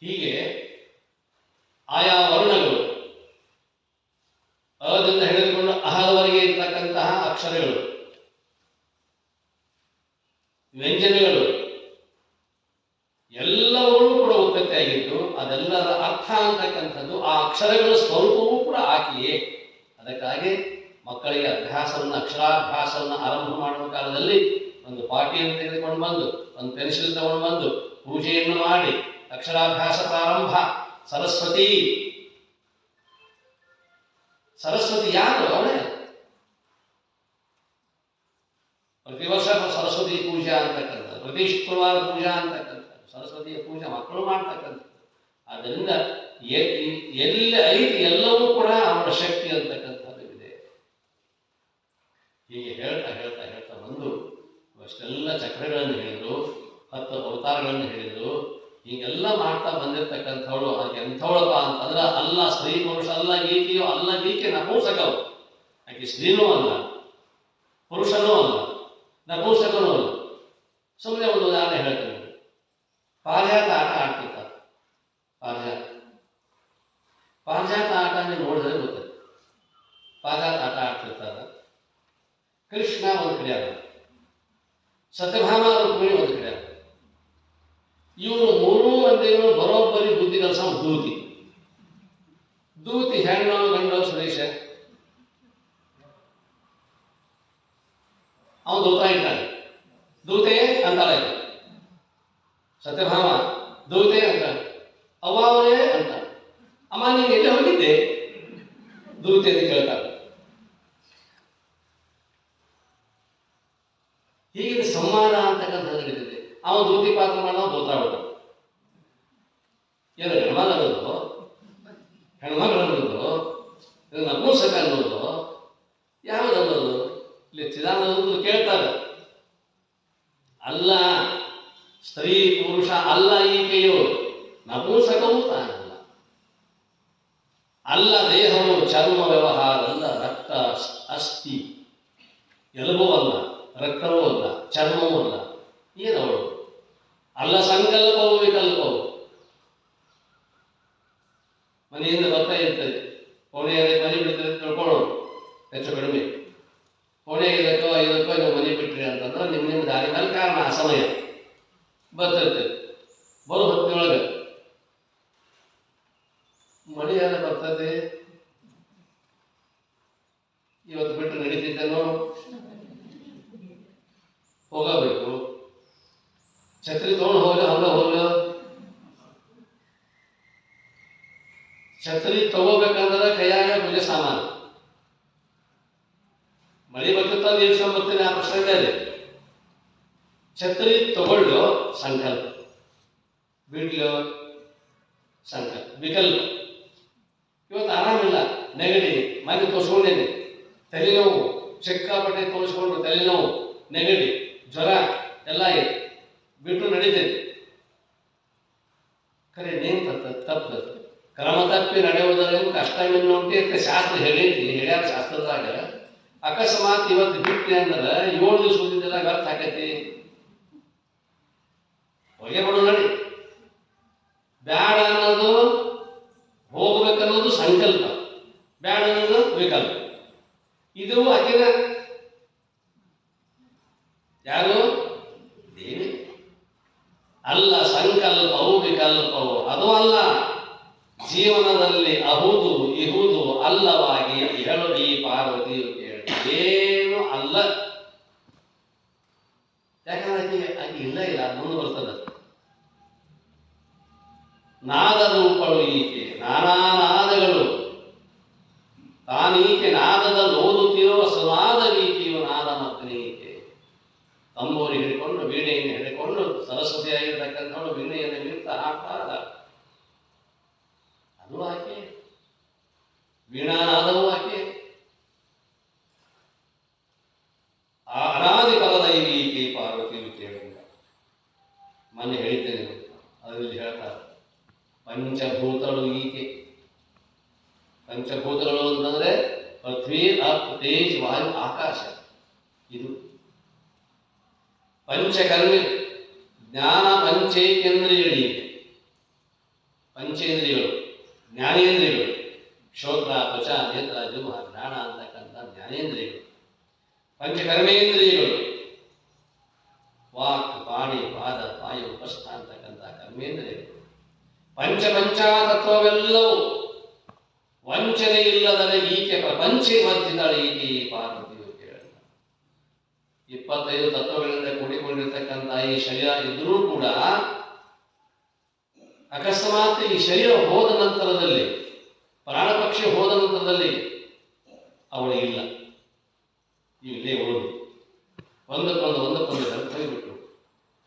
ಹೀಗೆ ಆಯಾ ವರ್ಣಗಳು ಅದಿಂದ ಹಿಡಿದುಕೊಂಡು ಅಹದವರೆಗೆ ಇರತಕ್ಕಂತಹ ಅಕ್ಷರಗಳು, ವ್ಯಂಜನಗಳು ಎಲ್ಲವೂ ಕೂಡ ಉತ್ಪತ್ತಿಯಾಗಿದ್ದು ಅದೆಲ್ಲರ ಅರ್ಥ ಅಂತಕ್ಕಂಥದ್ದು ಆ ಅಕ್ಷರಗಳ ಸ್ವರೂಪವೂ ಕೂಡ ಆಕೆಯೇ. ಅದಕ್ಕಾಗಿ ಮಕ್ಕಳಿಗೆ ಅಕ್ಷರಾಭ್ಯಾಸವನ್ನು ಆರಂಭ ಮಾಡುವ ಕಾಲದಲ್ಲಿ ಒಂದು ಪಾಟಿಯನ್ನು ತೆಗೆದುಕೊಂಡು ಬಂದು, ಒಂದು ಪೆನ್ಸಿಲ್ ತಗೊಂಡು ಬಂದು ಪೂಜೆಯನ್ನು ಮಾಡಿ ಅಕ್ಷರಾಭ್ಯಾಸ ಪ್ರಾರಂಭ. ಸರಸ್ವತಿ ಯಾರು? ಅವಳೇ. ಪ್ರತಿ ವರ್ಷ ಸರಸ್ವತಿ ಪೂಜಾ ಅಂತಕ್ಕಂಥದ್ದು, ಪ್ರತಿ ಶುಕ್ರವಾರ ಪೂಜಾ ಅಂತಕ್ಕಂಥದ್ದು, ಸರಸ್ವತಿಯ ಪೂಜೆ ಮಕ್ಕಳು ಮಾಡ್ತಕ್ಕಂಥದ್ದು. ಆದ್ದರಿಂದ ಎಲ್ಲಿ ಐತಿ ಎಲ್ಲವೂ ಕೂಡ ಅವರ ಶಕ್ತಿ ಅಂತಕ್ಕಂಥದ್ದು ಇದೆ. ಹೀಗೆ ಹೇಳ್ತಾ ಹೇಳ್ತಾ ಹೇಳ್ತಾ ಬಂದು ಅಷ್ಟೆಲ್ಲ ಚಕ್ರಗಳನ್ನು ಹೇಳಿದ್ರು, 10 ಅವತಾರಗಳನ್ನು ಹೇಳಿದ್ರು. ಹೀಗೆಲ್ಲ ಮಾಡ್ತಾ ಬಂದಿರತಕ್ಕಂಥವಳು ಆಕೆ ಎಂಥವಳಪ್ಪ ಅಂತಂದ್ರೆ ಅಲ್ಲ ಸ್ತ್ರೀ ಪುರುಷ ಅಲ್ಲ, ಈಕೆಯೋ ಅಲ್ಲ, ಈಕೆ ನಪುಂಸಕವು. ಆಕೆ ಸ್ತ್ರೀನೂ ಅಲ್ಲ, ಪುರುಷನೂ ಅಲ್ಲ, ನಪುಂಸಕನೂ ಅಲ್ಲ. ಸುಮ್ಮನೆ ಒಂದು ಉದಾಹರಣೆ ಹೇಳ್ತೇನೆ. ಪಾರಿಜಾತ ಆಟ ಆಡ್ತಿರ್ತಾರೆ. ಪಾರಿಜಾತ ಆಟ ನೀವು ನೋಡಿದ್ರೆ ಗೊತ್ತದೆ. ಪಾರಿಜಾತ ಆಟ ಆಡ್ತಿರ್ತಾರೆ. ಕೃಷ್ಣ ಒಂದು ಕಡೆ ಆಗ, ಸತ್ಯಭಾಮ ರುಕ್ಮಿಣಿ ಒಂದು ಕಡೆ ಆಗ. ಇವರು 3 ಮಂದಿಗಳು ಬರೋಬ್ಬರಿ ಬುದ್ಧಿ ಕಲಸ ದೂತಿ ಹೆಣ್ಣು ಗಂಡು ಸುರೇಶ. ಅವನು ದೂತ ಇದ್ದಾನೆ. ದೂತೆ ಅಂತಾಳೆ ಸತ್ಯಭಾಮ, ದೂತೆ ಅಂತ ಅವರೇ ಅಂತ. ಅಮ್ಮ ನೀನು ಎಲ್ಲೇ ಹೋಗಿದ್ದೆ? ದೂತೆ ಅಂತ ಕೇಳ್ತಾರೆ. ಹೀಗೆ ಸಂವಾದ ಅಂತಕ್ಕಂಥದ್ದು ನಡೀತಿದೆ. ಅವನು ದೂತಿ ಪಾತ್ರ ಮಾಡೋ ದೂತಾಡ್ಬಿಟ್ಟು ಏನು ಹೆಣ್ಮಗ ಅನ್ನೋದು, ಹೆಣ್ಮಗಳು ಅನ್ನೋದು, ನಪುಂಸಕ ಅನ್ನೋದು ಯಾವುದು ಅನ್ನೋದು ಇಲ್ಲಿ ಚಿದಾನಂದ ಕೇಳ್ತಾರೆ. ಅಲ್ಲ, ಸ್ತ್ರೀ ಪುರುಷ ಅಲ್ಲ ಈಕೆಯು, ನಪುಂಸಕವೂ ತಾನಲ್ಲ. ಅಲ್ಲ ದೇಹವು ಚರ್ಮ ವ್ಯವಹಾರ ಅಲ್ಲ, ರಕ್ತ ಅಸ್ಥಿ ಎಲುಬೂ ಅಲ್ಲ, ರಕ್ತವೂ ಅಲ್ಲ, ಚರ್ಮವೂ ಅಲ್ಲ. ಏನವಳು ಅಲ್ಲ, ಸಂಕಲ್ಪವು ವಿಕಲ್ಪವು. ಮನೆಯಿಂದ ಬರ್ತಾ ಇರ್ತದೆ, ಕೋಣೆಯಲ್ಲಿ ಮನೆ ಬಿಡ್ತದೆ ತಿಳ್ಕೊಳ್ಳೋಣ, ಹೆಚ್ಚು ಕಡಿಮೆ ಕೋಣೆಗೆ 5 ನೀವು ಮನೆ ಬಿಟ್ರಿ ಅಂತಂದ್ರೆ ನಿಮ್ಮ ದಾರಿ ಮೇಲೆ ಕಾರಣ ಆ ಸಮಯ ಬರ್ತಿರ್ತದೆ. ಬರೋ ಹೊತ್ತಿನೊಳಗೆ ಮಳೆ ಎಲ್ಲ ಬರ್ತದೆ, ಇವತ್ತು ಬಿಟ್ಟು ನಡೀತಿದ್ದೇನೋ, ಹೋಗಬೇಕು. ಛತ್ರಿ ತಗೊಂಡು ಹೋಗ್ಲಿ, ಹಂಗ ಹೋಗ್ಲಿ. ಛತ್ರಿ ತಗೋಬೇಕಂದ್ರೆ ಕೈಯಾಗ ಪೂಜೆ ಸಾಮಾನು, ಮಳೆ ಬರ್ತಿತ್ತ ನಿಲ್ಸ್ಕೊಂಡ್ಬರ್ತೀನಿ, ಆ ಪ್ರಶ್ನೆ ಇದೆ. ಛತ್ರಿ ತಗೊಳ್ಳೋ ಸಂಕಲ್ಪ, ಬಿಡ್ಲೋ ಸಂಕಲ್ಪ, ವಿಕಲ್ಪ. ಇವತ್ತು ಆರಾಮಿಲ್ಲ, ನೆಗಡಿ, ಮನೆ ತೋರಿಸ್ಕೊಂಡೇನೆ, ತಲೆನೋವು ಸಿಕ್ಕಾಪಟ್ಟೆ ತೋರಿಸ್ಕೊಂಡು ತಲೆನೋವು, ನೆಗಡಿ, ಜ್ವರ ಎಲ್ಲ ಇದೆ, ಬಿಟ್ಟು ನಡೀತೈತಿ. ಖರೆ ನೇನು ತಪ್ಪು ಕ್ರಮ ತಪ್ಪಿ ನಡೆಯುವುದರಿಂದ ಕಷ್ಟವೆನ್ನುಂಟೆ ಅಂತ ಶಾಸ್ತ್ರ ಹೇಳೈತಿ. ಹೇಳ್ಯಾರ ಶಾಸ್ತ್ರದಾಗ. ಅಕಸ್ಮಾತ್ ಇವತ್ತು ಬಿಟ್ಟು ಅಂದ್ರೆ 7 ದಿವಸ ಓದಿದ್ದೆಲ್ಲ ವ್ಯರ್ಥ ಆಕೈತಿ. ಹೊಗೆ ಬಿಡು ನಡಿ. ಬ್ಯಾಡ ಅನ್ನೋದು, ಹೋಗ್ಬೇಕನ್ನೋದು ಸಂಕಲ್ಪ. ಅಲ್ಲ ಸಂಕಲ್ಪವು ವಿಕಲ್ಪವು ಅದು ಅಲ್ಲ. ಜೀವನದಲ್ಲಿ ಅಹುದು ಇಹುದು ಅಲ್ಲವಾಗಿ ಹೇಳು ಈ ಪಾರ್ವತಿಯು ಕೇಳಿ ಏನು ಅಲ್ಲ. ಯಾಕಂದ್ರೆ ಆಕೆ ಇಲ್ಲ ಮುಂದೆ ಬರ್ತದ. ನಾದ ರೂಪಳು ಈಕೆ, ನಾನಾ ನಾದಗಳು ತಾನೀಕೆ ನಾದದಲ್ಲಿ ಓದುತ್ತಿರುವ ಸುನಾದ ವೀಕೆಯು ನಾದ ಮಗ್ನಿ ಈಕೆ. ತಂಬೂರಿ ಹಿಡ್ಕೊಂಡು ವೀಣೆಯನ್ನು ಹಿಡ್ಕೊಂಡು ಸರಸ್ವತಿಯಾಗಿರ್ತಕ್ಕಂಥವಳು ವೀಣೆಯನ್ನು ನಿಂತ ಹಾಕ್ತಾರ. ಅದು ಆಕೆ, ವೀಣಾನಾದವೂ ಆಕೆ. ಆ ಅನಾದಿ ಫಲದೈವಿ ಈಕೆ ಪಾರ್ವತಿಯು ಕೇಳಿದ. ಮೊನ್ನೆ ಹೇಳಿದ್ದೇನೆ, ಅದರಲ್ಲಿ ಹೇಳ್ತಾರೆ ಪಂಚಭೂತಗಳು ಈಕೆ. ಪಂಚಭೂತಗಳು ಅಂತಂದ್ರೆ ಪೃಥ್ವಿ, ಅಪ್, ತೇಜ್, ವಾಯು, ಆಕಾಶ. ಇದು ಪಂಚಕರ್ಮಿ ಜ್ಞಾನ ಪಂಚೇಂದ್ರಿಯಗಳು ಈಕೆ. ಪಂಚೇಂದ್ರಿಯಗಳು ಜ್ಞಾನೇಂದ್ರಿಯಗಳು, ಶ್ರೋತ್ರ, ತ್ವಚ, ನೇತ್ರ, ಜಿಹ್ವ, ಜ್ಞಾನ ಅಂತಕ್ಕಂಥ ಜ್ಞಾನೇಂದ್ರಿಯಗಳು. ಪಂಚಕರ್ಮೇಂದ್ರಿಯಗಳು ವಾಕ್, ಪಾಣಿ, ಪಾದ, ವಾಯು, ಉಪಸ್ಥ ಅಂತಕ್ಕಂಥ ಕರ್ಮೇಂದ್ರಿಯಗಳು. ಪಂಚಪಂಚಾತತ್ವವೆಲ್ಲವೂ ವಂಚನೆ ಇಲ್ಲದರೆ ಈಕೆ ಪ್ರಪಂಚಿ ಮಧ್ಯದಳು ಈಕೆ ಈ ಪಾರ್ವತಿಯು ಕೇಳ. 25 ತತ್ವಗಳಿಂದ ಕೂಡಿಕೊಂಡಿರ್ತಕ್ಕಂಥ ಈ ಶರೀರ ಇದ್ರೂ ಕೂಡ ಅಕಸ್ಮಾತ್ ಈ ಶರೀರ ಹೋದ ನಂತರದಲ್ಲಿ, ಪ್ರಾಣ ಪಕ್ಷಿ ಹೋದ ನಂತರದಲ್ಲಿ ಅವಳು ಇಲ್ಲ, ಇಲ್ಲೇ ಉಳಿದು ಒಂದಕ್ಕೊಂದು ಹೋಗ್ಬಿಟ್ರು.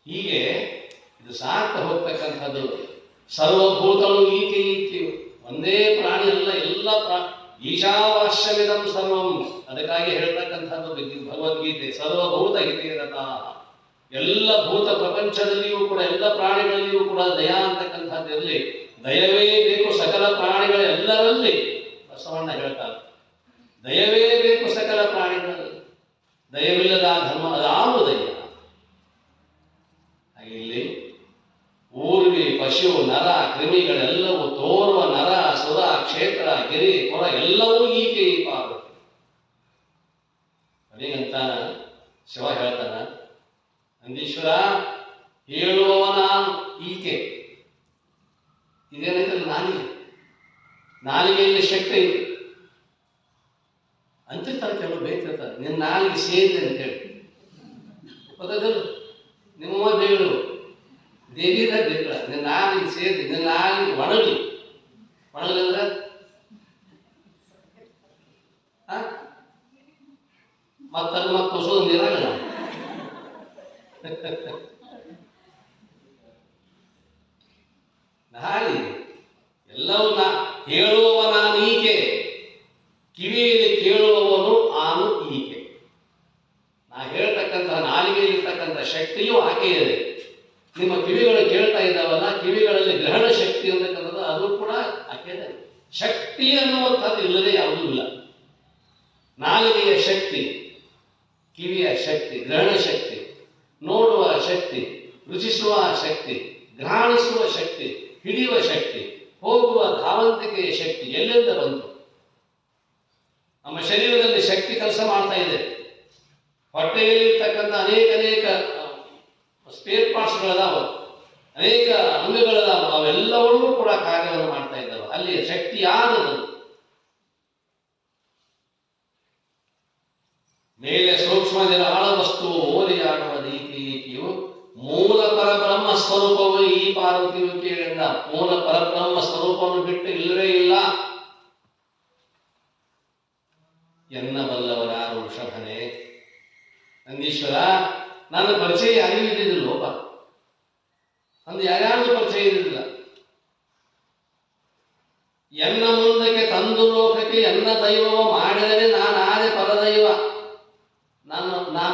ಹೀಗೆ ಇದು ಸಾಕ್ತಾ ಹೋಗ್ತಕ್ಕಂಥದ್ದು. ಸರ್ವಭೂತಳು ಈಕೆ ಈಕೆಯು ಒಂದೇ ಪ್ರಾಣಿ ಅಲ್ಲ, ಎಲ್ಲ ಈಶಾವಾಸ್ಯವಿದಂ ಸರ್ವಂ. ಅದಕ್ಕಾಗಿ ಹೇಳ್ತಕ್ಕಂಥದ್ದು ಭಗವದ್ಗೀತೆ, ಸರ್ವಭೂತ ಹಿತೇರತ. ಎಲ್ಲ ಭೂತ ಪ್ರಪಂಚದಲ್ಲಿಯೂ ಕೂಡ, ಎಲ್ಲ ಪ್ರಾಣಿಗಳಲ್ಲಿಯೂ ಕೂಡ ದಯಾ ಅಂತಕ್ಕಂಥದ್ದಿರಲಿ. ದಯವೇ ಬೇಕು ಸಕಲ ಪ್ರಾಣಿಗಳೆಲ್ಲರಲ್ಲಿ. ಬಸವಣ್ಣ ಹೇಳ್ತಾರೆ, ದಯವೇ ಬೇಕು ಸಕಲ ಪ್ರಾಣಿಗಳಲ್ಲಿ, ದಯವಿಲ್ಲದ ಧರ್ಮ ಅದಾವು ದಯ. ಹಾಗೆ ಇಲ್ಲಿ ಊರ್ವಿ, ಪಶು, ನರ, ಕ್ರಿಮಿಗಳೆಲ್ಲವೂ ತೋರುವ ನರ, ಸುರ, ಕ್ಷೇತ್ರ, ಗಿರಿ, ಕೊರ ಎಲ್ಲವೂ ಈಕೆ ಈ ಪಾರ್ವತಿ. ಅದೇಗಂತಾನ ಶಿವ ಹೇಳ್ತಾನ, ನಂದೀಶ್ವರ ಹೇಳುವವನ ಈಕೆ. ಇದೇನೈತಲ್ಲ ನಾಲಿಗೆಯಲ್ಲಿ ಶಕ್ತಿ ಇದೆ ಅಂತಿರ್ತಾರೆ. ಕೆಲವು ಬೇಕಿರ್ತಾರೆ, ನಿನ್ನ ನಾಲಿಗೆ ಸೇರಿದೆ ಅಂತೇಳಿ ಗೊತ್ತದಿಲ್ಲ. ನಿಮ್ಮ ಬೇಳು ದೇವಿದ ಬೇಕಳ, ನಿನ್ನ ನಾಲಿಗೆ ಸೇರಿದೆ, ನಿನ್ನ ನಾಲಿಗೆ ಒಣಗಲಿ. ಒಣಗಲಂದ್ರೆ ಮತ್ತಲ್ಲಿ ಮತ್ತೆ ಹೊಸೋದು ನೀರಾಗಲ್ಲ. ನಾಲಿಗೆ ಎಲ್ಲವೂ ಹೇಳುವವ ನಾನು ಈಕೆ, ಕಿವಿಯಲ್ಲಿ ಕೇಳುವವನು ಆನು ಈಕೆ. ನಾ ಹೇಳ್ತಕ್ಕಂಥ ನಾಲಿಗೆಯಲ್ಲಿರ್ತಕ್ಕಂಥ ಶಕ್ತಿಯೂ ಆಕೆ ಇದೆ. ನಿಮ್ಮ ಕಿವಿಗಳು ಕೇಳ್ತಾ ಇದ್ದಾವಲ್ಲ, ಕಿವಿಗಳಲ್ಲಿ ಗ್ರಹಣ ಶಕ್ತಿ ಅಂತಕ್ಕಂಥದ್ದು ಅದು ಕೂಡ ಆಕೆದೆ. ಶಕ್ತಿ ಅನ್ನುವಂಥದ್ದು ಇಲ್ಲದೆ ಯಾವುದೂ ಇಲ್ಲ. ನಾಲಿಗೆಯ ಶಕ್ತಿ, ಕಿವಿಯ ಶಕ್ತಿ, ಗ್ರಹಣ ಶಕ್ತಿ, ನೋಡುವ ಶಕ್ತಿ, ರುಚಿಸುವ ಶಕ್ತಿ, ಘ್ರಾಣಿಸುವ ಶಕ್ತಿ, ಹಿಡಿಯುವ ಶಕ್ತಿ, ಹೋಗುವ ಧಾವಂತಿಕೆಯ ಶಕ್ತಿ ಎಲ್ಲಿಂದ ಬಂತು? ನಮ್ಮ ಶರೀರದಲ್ಲಿ ಶಕ್ತಿ ಕೆಲಸ ಮಾಡ್ತಾ ಇದೆ. ಹೊಟ್ಟೆಯಲ್ಲಿರ್ತಕ್ಕಂಥ ಅನೇಕ ಸ್ಪೇರ್ ಪಾರ್ಟ್ಸ್ಗಳದಾವ, ಅನೇಕ ಅಂಗಗಳದಾವ, ಅವೆಲ್ಲವೂ ಕೂಡ ಕಾರ್ಯವನ್ನು ಮಾಡ್ತಾ ಇದ್ದಾವೆ. ಅಲ್ಲಿ ಶಕ್ತಿ ಯಾರದು? ಮೇಲೆ ಸೂಕ್ಷ್ಮದಿನ ಆಳ ವಸ್ತು ಓಲಿಯಾಡುವ ಈಕೆಯು ಮೂಲ ಪರಬ್ರಹ್ಮ ಸ್ವರೂಪವು ಈ ಪಾರ್ವತಿಯು ಕೇಳಿದ. ಮೂಲ ಪರಬ್ರಹ್ಮ ಸ್ವರೂಪವನ್ನು ಬಿಟ್ಟು ಇಲ್ಲವೇ ಇಲ್ಲ ಎನ್ನಬಲ್ಲವರಾರು ವೃಷಭನೇ. ನಂದೀಶ್ವರ, ನನ್ನ ಪರಿಚಯ ಯಾರಿಗೂ ಇದ್ದಿದ್ದಿಲ್ಲ. ಲೋಪ ಅಂದು ಯಾರ್ಯಾರಿಗೂ ಪರಿಚಯ ಇದ್ದಿದ್ದಿಲ್ಲ. ಎನ್ನ ಮುಂದಕ್ಕೆ ತಂದು ಲೋಕಕ್ಕೆ ಎನ್ನ ದೈವವ ಮಾಡಿದರೆ ನಾನು ಆದೆ ಪರದೈವ. ನಾನು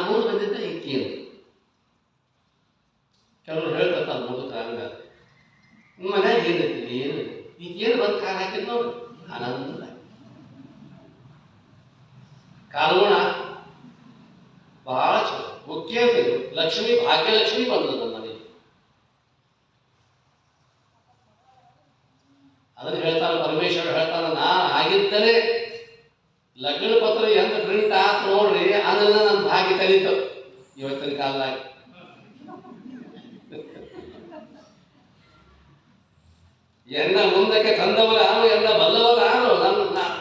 ಮುಂದೆ ಬಂದಿದ್ದ ಈಕೆಯನ್ನು. ಕೆಲವರು ಹೇಳ್ತಾರೆ ಮುದುಕ ಹಂಗ, ನಿಮ್ಮ ಮನ್ಯಾಗ ಏನೈತಿ, ಏನು ಈಗೇನು ಬಂದು ಕಾಲ ಹಾಕಿದ್ ನೋಡಿ ಆನಂದ. ಕಾಲ್ಗುಣ ಬಹಳ ಚಲೋ, ಮುಖ್ಯ ಲಕ್ಷ್ಮಿ, ಭಾಗ್ಯಲಕ್ಷ್ಮಿ ಬಂದು ನಮ್ಮ ಮನೆಗೆ. ಅದನ್ನು ಹೇಳ್ತಾನೆ ಪರಮೇಶ್ವರ, ಹೇಳ್ತಾನೆ ನಾನು ಆಗಿದ್ದರೆ ಲಗ್ನ ಪತ್ರ ಎಂತ ಪ್ರಿಂಟ್ ಆತು ನೋಡ್ರಿ, ಅದನ್ನ ನನ್ನ ಭಾಗ್ಯ ಕಲಿತು ಇವತ್ತಿನ ಕಾಲದಾಗ. ಎನ್ನ ಮುಂದಕ್ಕೆ ತಂದವರು ಯಾರು, ಎನ್ನ ಬಲ್ಲವರು ಯಾರು,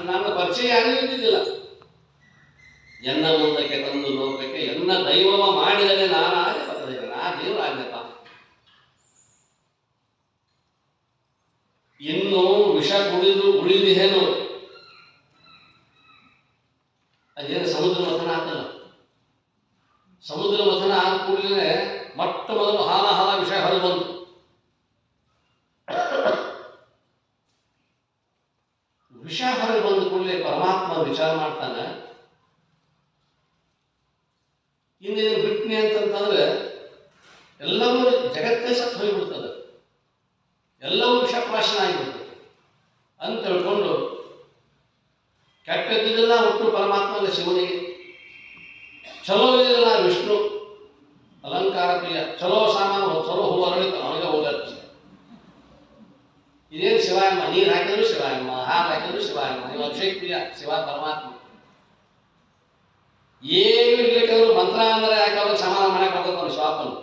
ನನ್ನ ಪರಿಚಯ ಯಾರು ಇದ್ದಿದ್ದಿಲ್ಲ. ಎನ್ನ ಮುಂದಕ್ಕೆ ತಂದು ಲೋಕಕ್ಕೆ ಎನ್ನ ದೈವವ ಮಾಡಿದರೆ ನಾನಾಗ ಬರ್ತದೆ, ನಾ ದೇವರಾಜ್ಞಪ್ಪ. ಇನ್ನು ವಿಷ ಕುಡಿದು ಉಳಿದಿಹೇನು, ಅದೇನು ಸಮುದ್ರ ಮಥನ ಆಗ್ತಲ್ಲ. ಸಮುದ್ರ ಮಥನ ಆದ ಕೂಡಲೇ ಮೊಟ್ಟ ಮೊದಲು ಹಾಲ ವಿಷಯ ಹೊರಗೆ ಬಂತು. ವಿಷ ಹೊರಗೆ ಬಂದ ಕೂಡಲೇ ಪರಮಾತ್ಮ ವಿಚಾರ ಮಾಡ್ತಾನೆ, ಇನ್ನೇನು ಬಿಟ್ನಿ ಅಂತಂತಂದ್ರೆ ಎಲ್ಲವೂ ಜಗತ್ತೇ ಸತ್ತು ಹೋಗಿಬಿಡ್ತದೆ, ಎಲ್ಲವೂ ವಿಷಪ್ರಾಶನ ಆಗಿಬಿಡ್ತದೆ ಅಂತ ತಿಳ್ಕೊಂಡು ಕೆಟ್ಟದ್ದಿದ್ದೆಲ್ಲ ಹುಟ್ಟು ಪರಮಾತ್ಮನ ಶಿವನಿಗೆ, ಚಲೋ ಇದೆಲ್ಲ ವಿಷ್ಣು ಅಲಂಕಾರ ಪ್ರಿಯ, ಚಲೋ ಸಾಮಾನು ಚಲೋ ಹೂವು ಅರಳಿತು ಅವನಿಗೆ ಹೋಗತ್ತೆ. ಇದೇನು ಶಿವಾಯಮ್ಮ, ನೀರು ಹಾಕಿದ್ರು ಶಿವಾಯಮ್ಮ, ಹಾಲು ಹಾಕಿದ್ರು ಶಿವಾಯಮ್ಮ, ನೀವು ಅಭಿಷೇಕ ಪ್ರಿಯ ಶಿವ ಪರಮಾತ್ಮ. ಏನು ಇರ್ಲಿಕ್ಕಂದ್ರು ಮಂತ್ರ ಅಂದ್ರೆ ಯಾಕಾದ್ರೂ ಸಮಾನ ಮಾಡಕ್ಕೆ ಹೋಗ್ತಾನೆ ಶಿವಾಪನು.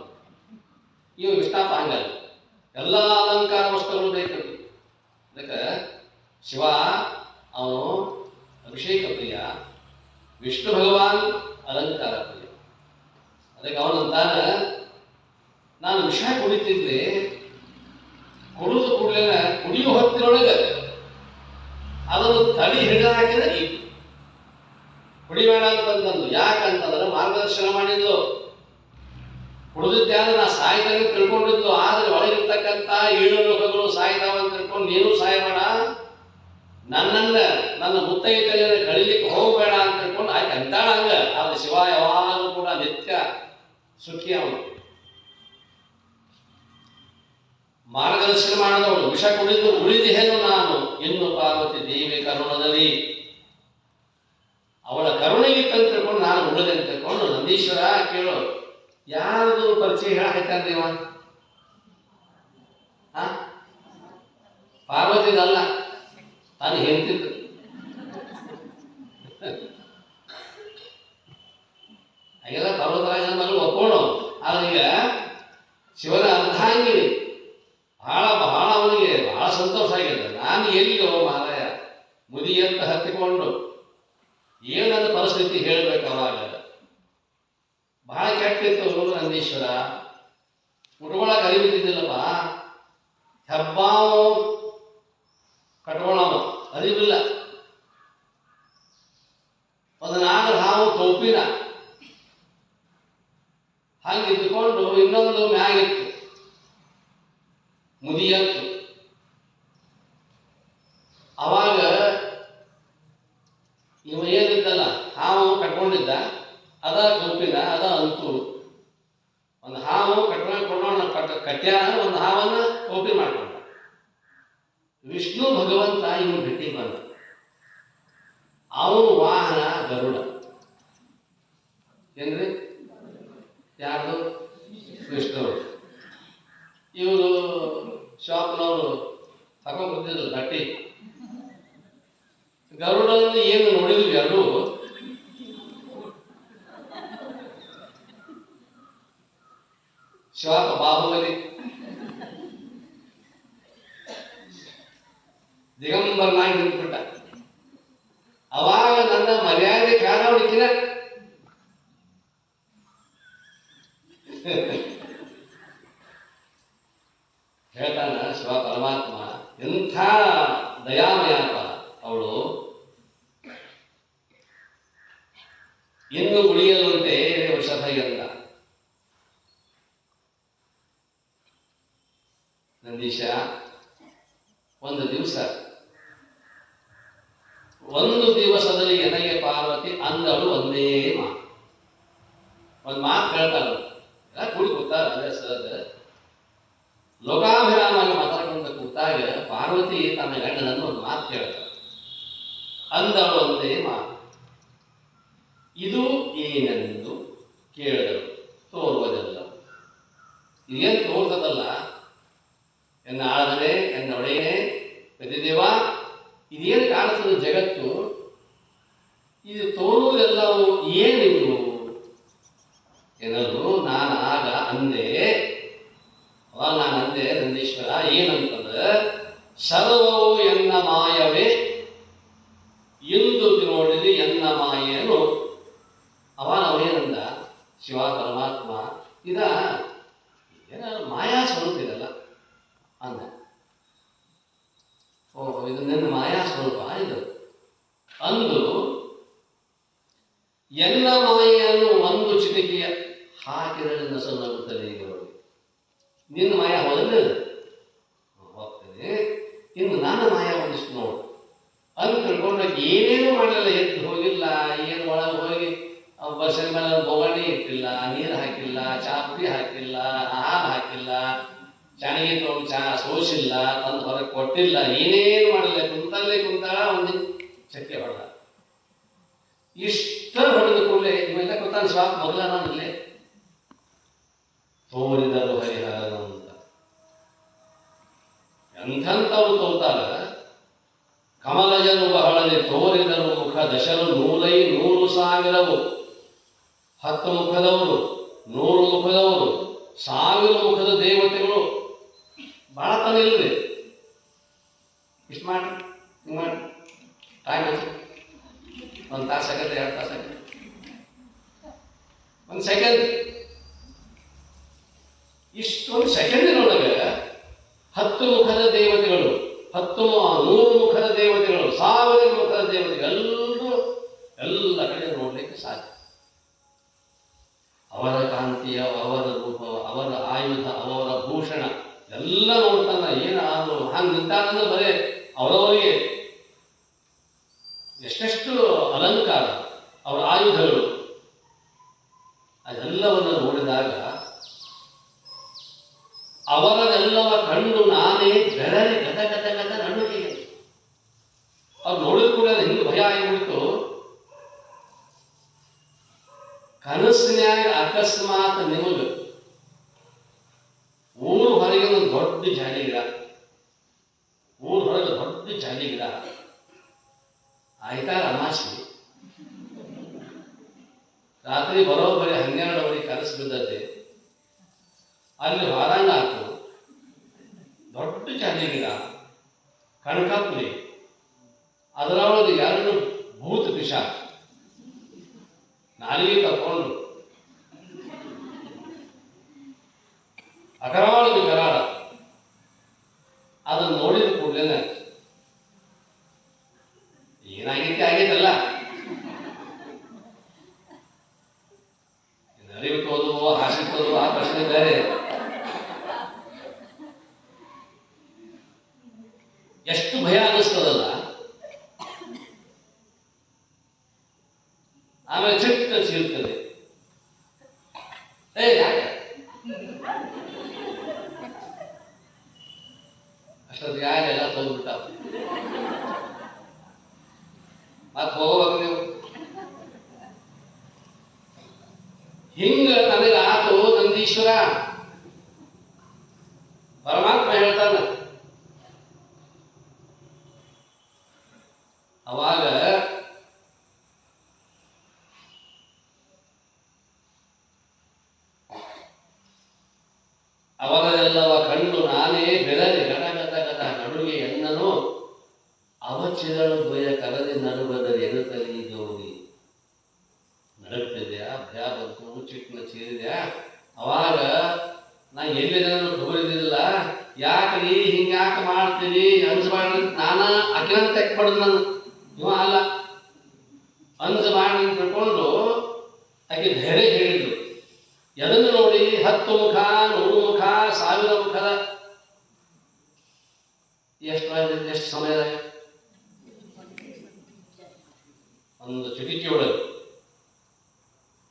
ಇವು ವಿಷ್ಣಾಪ ಹಂಗಲ್ಲ, ಎಲ್ಲ ಅಲಂಕಾರ ವಸ್ತುಗಳು ಬೇಕು. ಅದಕ್ಕೆ ಶಿವ ಅವನು ಅಭಿಷೇಕ ಪ್ರಿಯ, ವಿಷ್ಣು ಭಗವಾನ್ ಅಲಂಕಾರ ಪ್ರಿಯ. ಅದಕ್ಕೆ ಅವನಂತಾನ, ನಾನು ವಿಷ ಕುಡಿತಿದ್ದೆ, ಕುಡಿದು ಕೂಡಲೇ ಕುಡಿಯುವ ಹೊತ್ತಿನೊಳಗೆ ಅದನ್ನು ತಡಿ ಹಿಡಿದು ಹಾಕಿದ್ರೆ ಈ ಕುಡಿಬೇಡ ಅಂತಂದು. ಯಾಕಂತಂದ್ರೆ ಮಾರ್ಗದರ್ಶನ ಮಾಡಿದ್ದು, ಕುಡಿದಿದ್ದೆ ನಾ ಸಾಯ್ತಾನೆ ತಿಳ್ಕೊಂಡಿದ್ದು. ಆದರೆ ಒಳಗಿರ್ತಕ್ಕಂಥ 7 ಲೋಕಗಳು ಸಾಯ್ತಾವ ಅಂತ ತಿಳ್ಕೊಂಡು ನೀನು ಸಾಯಬೇಡ, ನನ್ನ ಮುತ್ತೈದೆಯನ್ನು ಕಳೀಲಿಕ್ಕೆ ಹೋಗಬೇಡ ಅಂತ ತಿಳ್ಕೊಂಡು ಆಯ್ತು ಅಂತಾಳ. ಹಂಗ ಆದ್ರೆ ಶಿವ ಯಾವಾಗಲೂ ಕೂಡ ನಿತ್ಯ ಸುಖಿ. ಅವನು ಮಾರ್ಗದರ್ಶನ ಮಾಡಿದವಳು. ವಿಷ ಕುಡಿದು ಉಳಿದಿಹೇನು ನಾನು, ಇನ್ನು ಪಾರ್ವತಿ ದೇವಿ ಕರುಣದಲ್ಲಿ, ಅವಳ ಕರುಣೆಗೆ ತಂದು ತಿಳ್ಕೊಂಡು ನಾನು ಉಳಿದೆ ಅಂತ ತಿಳ್ಕೊಂಡು ನಂದೀಶ್ವರ ಕೇಳು, ಯಾರದು ಪರಿಚಯ ಹೇಳಾಕೈತಾನ್ರಿ ಇವ? ಪಾರ್ವತಿದಲ್ಲ, ತಾನು ಹೇಳ್ತಿದ್ದು. ಹಾಗೆಲ್ಲ ಪರ್ವತರಾಜನ ಮಗಳು ಒಪ್ಕೊಂಡು. ಆದ್ರೆ ಈಗ ಶಿವನ ಅರ್ಧಾಂಗಿನಿ ಬಹಳ ಅವನಿಗೆ ಬಹಳ ಸಂತೋಷ ಆಗಿದೆ. ನಾನು ಎಲ್ಲಿಯೋ ಮಾರಾಯ ಮುದಿಯಂತ ಹತ್ತಿಕೊಂಡು ಏನನ್ನ ಪರಿಸ್ಥಿತಿ ಹೇಳ್ಬೇಕು. ಅವಾಗ ಬಹಳ ಕೆಟ್ಟಿತ್ತು ನಂದೀಶ್ವರ, ಉಟ್ಕೊಳಕ್ ಅರಿವಿದ್ದಿಲ್ಲಪ್ಪ. ಹೆಬ್ಬಾವು ಕಟ್ಕೊಳ್ಳವ ಅರಿವಿಲ್ಲ, ಒಂದು ನಾಗರ ಹಾವು ತೋಪಿನ ಹಂಗಿದ್ದುಕೊಂಡು ಇನ್ನೊಂದು ಮ್ಯಾಗಿತ್ತು ಮುದಿಯತ್ತು. ಅವಾಗ ಇವ ಏನಿದ್ದಲ್ಲ ಹಾವು ಕಟ್ಕೊಂಡಿದ್ದ, ಅದ ತೋಪಿನ ಅದ ಅಂತೂ. ಒಂದು ಹಾವು ಕಟ್ಟ್ಯಾನ, ಒಂದು ಹಾವನ್ನ ತೋಪಿ ಮಾಡ್ಕೊಂಡ. ವಿಷ್ಣು ಭಗವಂತ ಇವನು ಭೇಟಿ ಬಂದ. ಅವನು ವಾಹನ ಗರುಡ. ಏನ್ರಿ ಯಾರ್ದು? ವಿಷ್ಣು. ಇವರು ಶಾಪ್ನವರು ತಗೊಂಡ್ ಬಂದಿದ್ರು ಗಟ್ಟಿ. ಗರುಡನ್ನು ಏನು ನೋಡಿದ್ವಿ ಎರಡು, ಶಿವಾಪ ಬಾಹುಬಲಿ ದಿಗಂಬರನಾಗಿ ನಿಂತ್ಬಿಟ್ಟ. ಅವಾಗ ನನ್ನ ಮರ್ಯಾದೆ ಕಾಣವಳಿಕಿನ ಹೇಳ್ತಾನ ಶಿವ ಪರಮಾತ್ಮ. ಎಂಥ ದಯಾಮಯಪ್ಪ ಅವಳು. ಇನ್ನು ಉಳಿಯಲುಂಟೆ ವರ್ಷಭಯಲ್ಲ. ನಂದೀಶ, ಒಂದು ದಿವಸದಲ್ಲಿ ಎನಗೆ ಪಾರ್ವತಿ ಅಂದಳು ಒಂದೇ ಮಾತು. ಒಂದು ಮಾತು ಹೇಳ್ತಾಳು, ಕೂಡಿ ಕೂತಾರ ಅದೇ ಸರ್ ಲೋಕಾಭಿರಾಮಾಗಿ ಮಾತಾಡ್ಕೊಂಡ ಕೂತಾಗ ಪಾರ್ವತಿ ತನ್ನ ಗಂಡನನ್ನು ಒಂದು ಮಾತು ಕೇಳ್ತಾಳೆ. ಅಂದಳು ಒಂದೇ ಮಾತು, ಇದು ಏನೆಂದು ಕೇಳಿದಳು ತೋರುವುದಲ್ಲ. ಇದೇನು ತೋರ್ತದಲ್ಲ, ಎನ್ನ ಆಳದನೆ ಎನ್ನ ಒಡೆಯನೆ ಪ್ರತಿದೇವ, ಇದೇನು ಕಾಣಿಸ್ತದೆ ಜಗತ್ತು, ಇದು ತೋರುವುದೆಲ್ಲವೂ ಏನಿದು ಎನ್ನಲು ನಾನು ಆಗ ಅಂದೆ. ಅವಾಗ ನಾನು ಅಂದೆ, ನಂದೀಶ್ವರ ಏನಂತಂದ್ರೆ ಸರ್ವವು ಎನ್ನ ಮಾಯವೇ, ಇಂದು ನೋಡಿರಿ ಎನ್ನ ಮಾಯೆಯನ್ನು. ಅವನೇನಂದ ಶಿವ ಪರಮಾತ್ಮ, ಇದ ಏನಾದ್ರು ಮಾಯಾ ಸ್ವರೂಪ ಇದಲ್ಲ ಅಂದ. ಓಹೋ, ಇದು ನನ್ನ ಮಾಯಾ ಸ್ವರೂಪ ಇದು ಅಂದು ಎನ್ನ ಮಾಯೆಯನ್ನು ಒಂದು ಚಿಟಿಕೆಯ ಹಾಕಿದರೆ ನಗುತ್ತದೆ. ಈಗ ನೋಡಿ, ನಿನ್ನ ಮಾಯ ಹೋದ್ರೆ ಹೋಗ್ತದೆ, ಇನ್ನು ನನ್ನ ಮಾಯ ಒಂದಿಷ್ಟು ನೋಡು ಅಂತ ತಿಳ್ಕೊಂಡ್ರೆ ಏನೇನು ಮಾಡಲ್ಲ. ಎದ್ದು ಹೋಗಿಲ್ಲ, ಏನು ಒಳಗೆ ಹೋಗಿ ಬಸ್ಸಿನ ಮೇಲೆ ಬೊಗಣಿ ಇಟ್ಟಿಲ್ಲ, ನೀರು ಹಾಕಿಲ್ಲ, ಚಾ ಪುಡಿ ಹಾಕಿಲ್ಲ, ಹಾಲು ಹಾಕಿಲ್ಲ, ಚೆನ್ನಾಗಿ ತೊಗೊಂಡು ಚಾ ಸೋಸಿಲ್ಲ, ತಂದು ಹೊರಗೆ ಕೊಟ್ಟಿಲ್ಲ, ಏನೇನು ಮಾಡಲ್ಲ. ಕುಂತಲ್ಲೇ ಕುಂತಾಳ, ಒಂದು ಚಕ್ಕೆ ಹೊಡೆದ. ಇಷ್ಟ ಹೊಡೆದ ಕೂಡಲೇ ಇವೆಲ್ಲ ಗೊತ್ತಾಗ ಸ್ವಾಪ್ ಮೊದಲ ನಾನಿಲ್ಲೇ ತೋರಿದರು ಹರಿಹರನ ಅಂತ. ಎಂಥವ್ರು ತೋರ್ತಾರ. ಕಮಲಜನು ಬಹಳನೆ ತೋರಿದರು ಮುಖ ದಶರು 100,000 10 ಮುಖದವರು, 100 ಮುಖದವರು, 1000 ಮುಖದ ದೇವತೆಗಳು. ಬಹಳ ತಾನೇ ಇಲ್ರಿ. ಇಷ್ಟು ಮಾಡಿ ಹಿಂಗೆ ಮಾಡಿ ಟೈಮ್ ಒಂದು ತಾಸು ಆಗತ್ತೆ, 2 ತಾಸು ಆಗತ್ತೆ, 1 ಸೆಕೆಂಡ್. ಇಷ್ಟೊಂದು ಸೆಕೆಂಡಿನೊಳಗೆ 10 ಮುಖದ ದೇವತೆಗಳು, 100 ಮುಖದ ದೇವತೆಗಳು, 1000 ಮುಖದ ದೇವತೆಗಳು ಎಲ್ಲ ಕಡೆ ನೋಡ್ಲಿಕ್ಕೆ ಸಾಧ್ಯ. ಅವರ ಕಾಂತಿಯ, ಅವರ ರೂಪ, ಅವರ ಆಯುಧ, ಅವರ ಭೂಷಣ ಎಲ್ಲ ನೋಡ್ತಾನ. ಏನಾದ್ರು ಹಂಗೆ ನಿಂತಾನಂದ್ರೆ ಬರೇ ಅವರವರಿಗೆ ಎಷ್ಟೆಷ್ಟು ಅಲಂಕಾರ, ಅವರ ಆಯುಧಗಳು, ಅದೆಲ್ಲವನ್ನು ನೋಡಿದಾಗ ಅವರನ್ನೆಲ್ಲವ ಕಂಡು ನಾನೇ ಬೆರರಿ ಗತ ಗತ ಗತ ನಡುಗೆ. ಅವ್ರು ನೋಡಿದ ಕೂಡ ಹಿಂಗೆ ಭಯ ಆಗಿಬಿಡ್ತು. ಕನಸಿನ್ಯಾಗ ಅಕಸ್ಮಾತ್ ನಿಮಗೆ ಊರು ಹೊರಗೆ ಒಂದು ದೊಡ್ಡ ಜಾಲಿ ಗಿಡ, ಊರು ಹೊರಗೆ ದೊಡ್ಡ ಜಾಲಿ ಗಿಡ, ಆಯ್ತಾರ ಅಮಾಸಿ ರಾತ್ರಿ ಬರೋಬ್ಬರಿ 12 ಕನಸು ಬಿದ್ದತೆ. ಅಲ್ಲಿ ಹೊರಂಗ ಆತು, ದೊಡ್ಡ ಜಾಲಿ ಗಿಡ, ಕಣಕಪ್ಪಲಿ, ಅದರೊಳಗೆ 2 ಭೂತ ಪಿಶಾಚ ನಾಲಿಗೆ ತಕ್ಕೊಂಡು ಅಕರಾಳದ ಕರಾಳ. ಅದನ್ನು ನೋಡಿದ ಕೂಡಲೇ ಏನಾಗೈತಿ ಆಗೈತಲ್ಲ, ಅರಿವು ತೋದುವೋ ಹಾಸಿ ತೋದುವೋ ಆ ಪ್ರಶ್ನೆ ಬೇರೆ. ಎಷ್ಟು ಭಯ ಅನ್ನಿಸ್ತದಲ್ಲ. ಆಮೇಲೆ ಚಿಕ್ಕ ಚೀರ್ತದೆ. ಯಾಕೆ ಅಷ್ಟೊತ್ತಿಗೆ ಯಾರೆಲ್ಲ ತೊಗೊಂಡ್ಬಿಟ್ಟ. ಮತ್ತೆ ಹೋಗುವಾಗ ನೀವು ಹಿಂಗ ನನಗೆ ಆತು ನಂದೀಶ್ವರ. ಪರಮಾತ್ಮ ಹೇಳ್ತಾನ. ಅವಾಗ ಅವರೆಲ್ಲವ ಕಂಡು ನಾನೇ ಬೆಳರಿ ಗಡಗದ ಗದ ನಡುವೆ ಎನ್ನನು ಅವಚಿರಳು ದ್ವಯ ಕರದಿ ನಡುಗದಲ್ಲಿ ಎನ್ನುತ್ತಲೇ ಜೋಡಿ. ನಡುಗ್ತಿದ್ಯಾ, ಭಯ ಬಂತು, ಚಿಕ್ಕನ ಚೀರಿದ್ಯಾ. ಅವಾಗ ನಾ ಎಲ್ಲಿದೆ ಖಬರಿದ್ದಿಲ್ಲ. ಯಾಕ್ರಿ ಹಿಂಗ್ಯಾಕೆ ಮಾಡ್ತೀವಿ ಅನ್ಸಬಾರ್ದು. ನಾನ ಅಖಿಲಂತ ತೆಕ್ಬಾರ್ದು, ನಾನು ಇವ ಅಲ್ಲ ಅನ್ಸಬಾರ್ದು ಅಂತ ತಿಳ್ಕೊಂಡು ಆಕೆ ಧೈರ್ಯ ಹೇಳಿದ್ರು. ಎದನ್ನು ನೋಡಿ 10 ಮುಖ, 100 ಮುಖ, 1000 ಮುಖದ ಎಷ್ಟು ಸಮಯದಾಗ ಒಂದು ಚುಟಿಕೆ ಒಳಗೆ.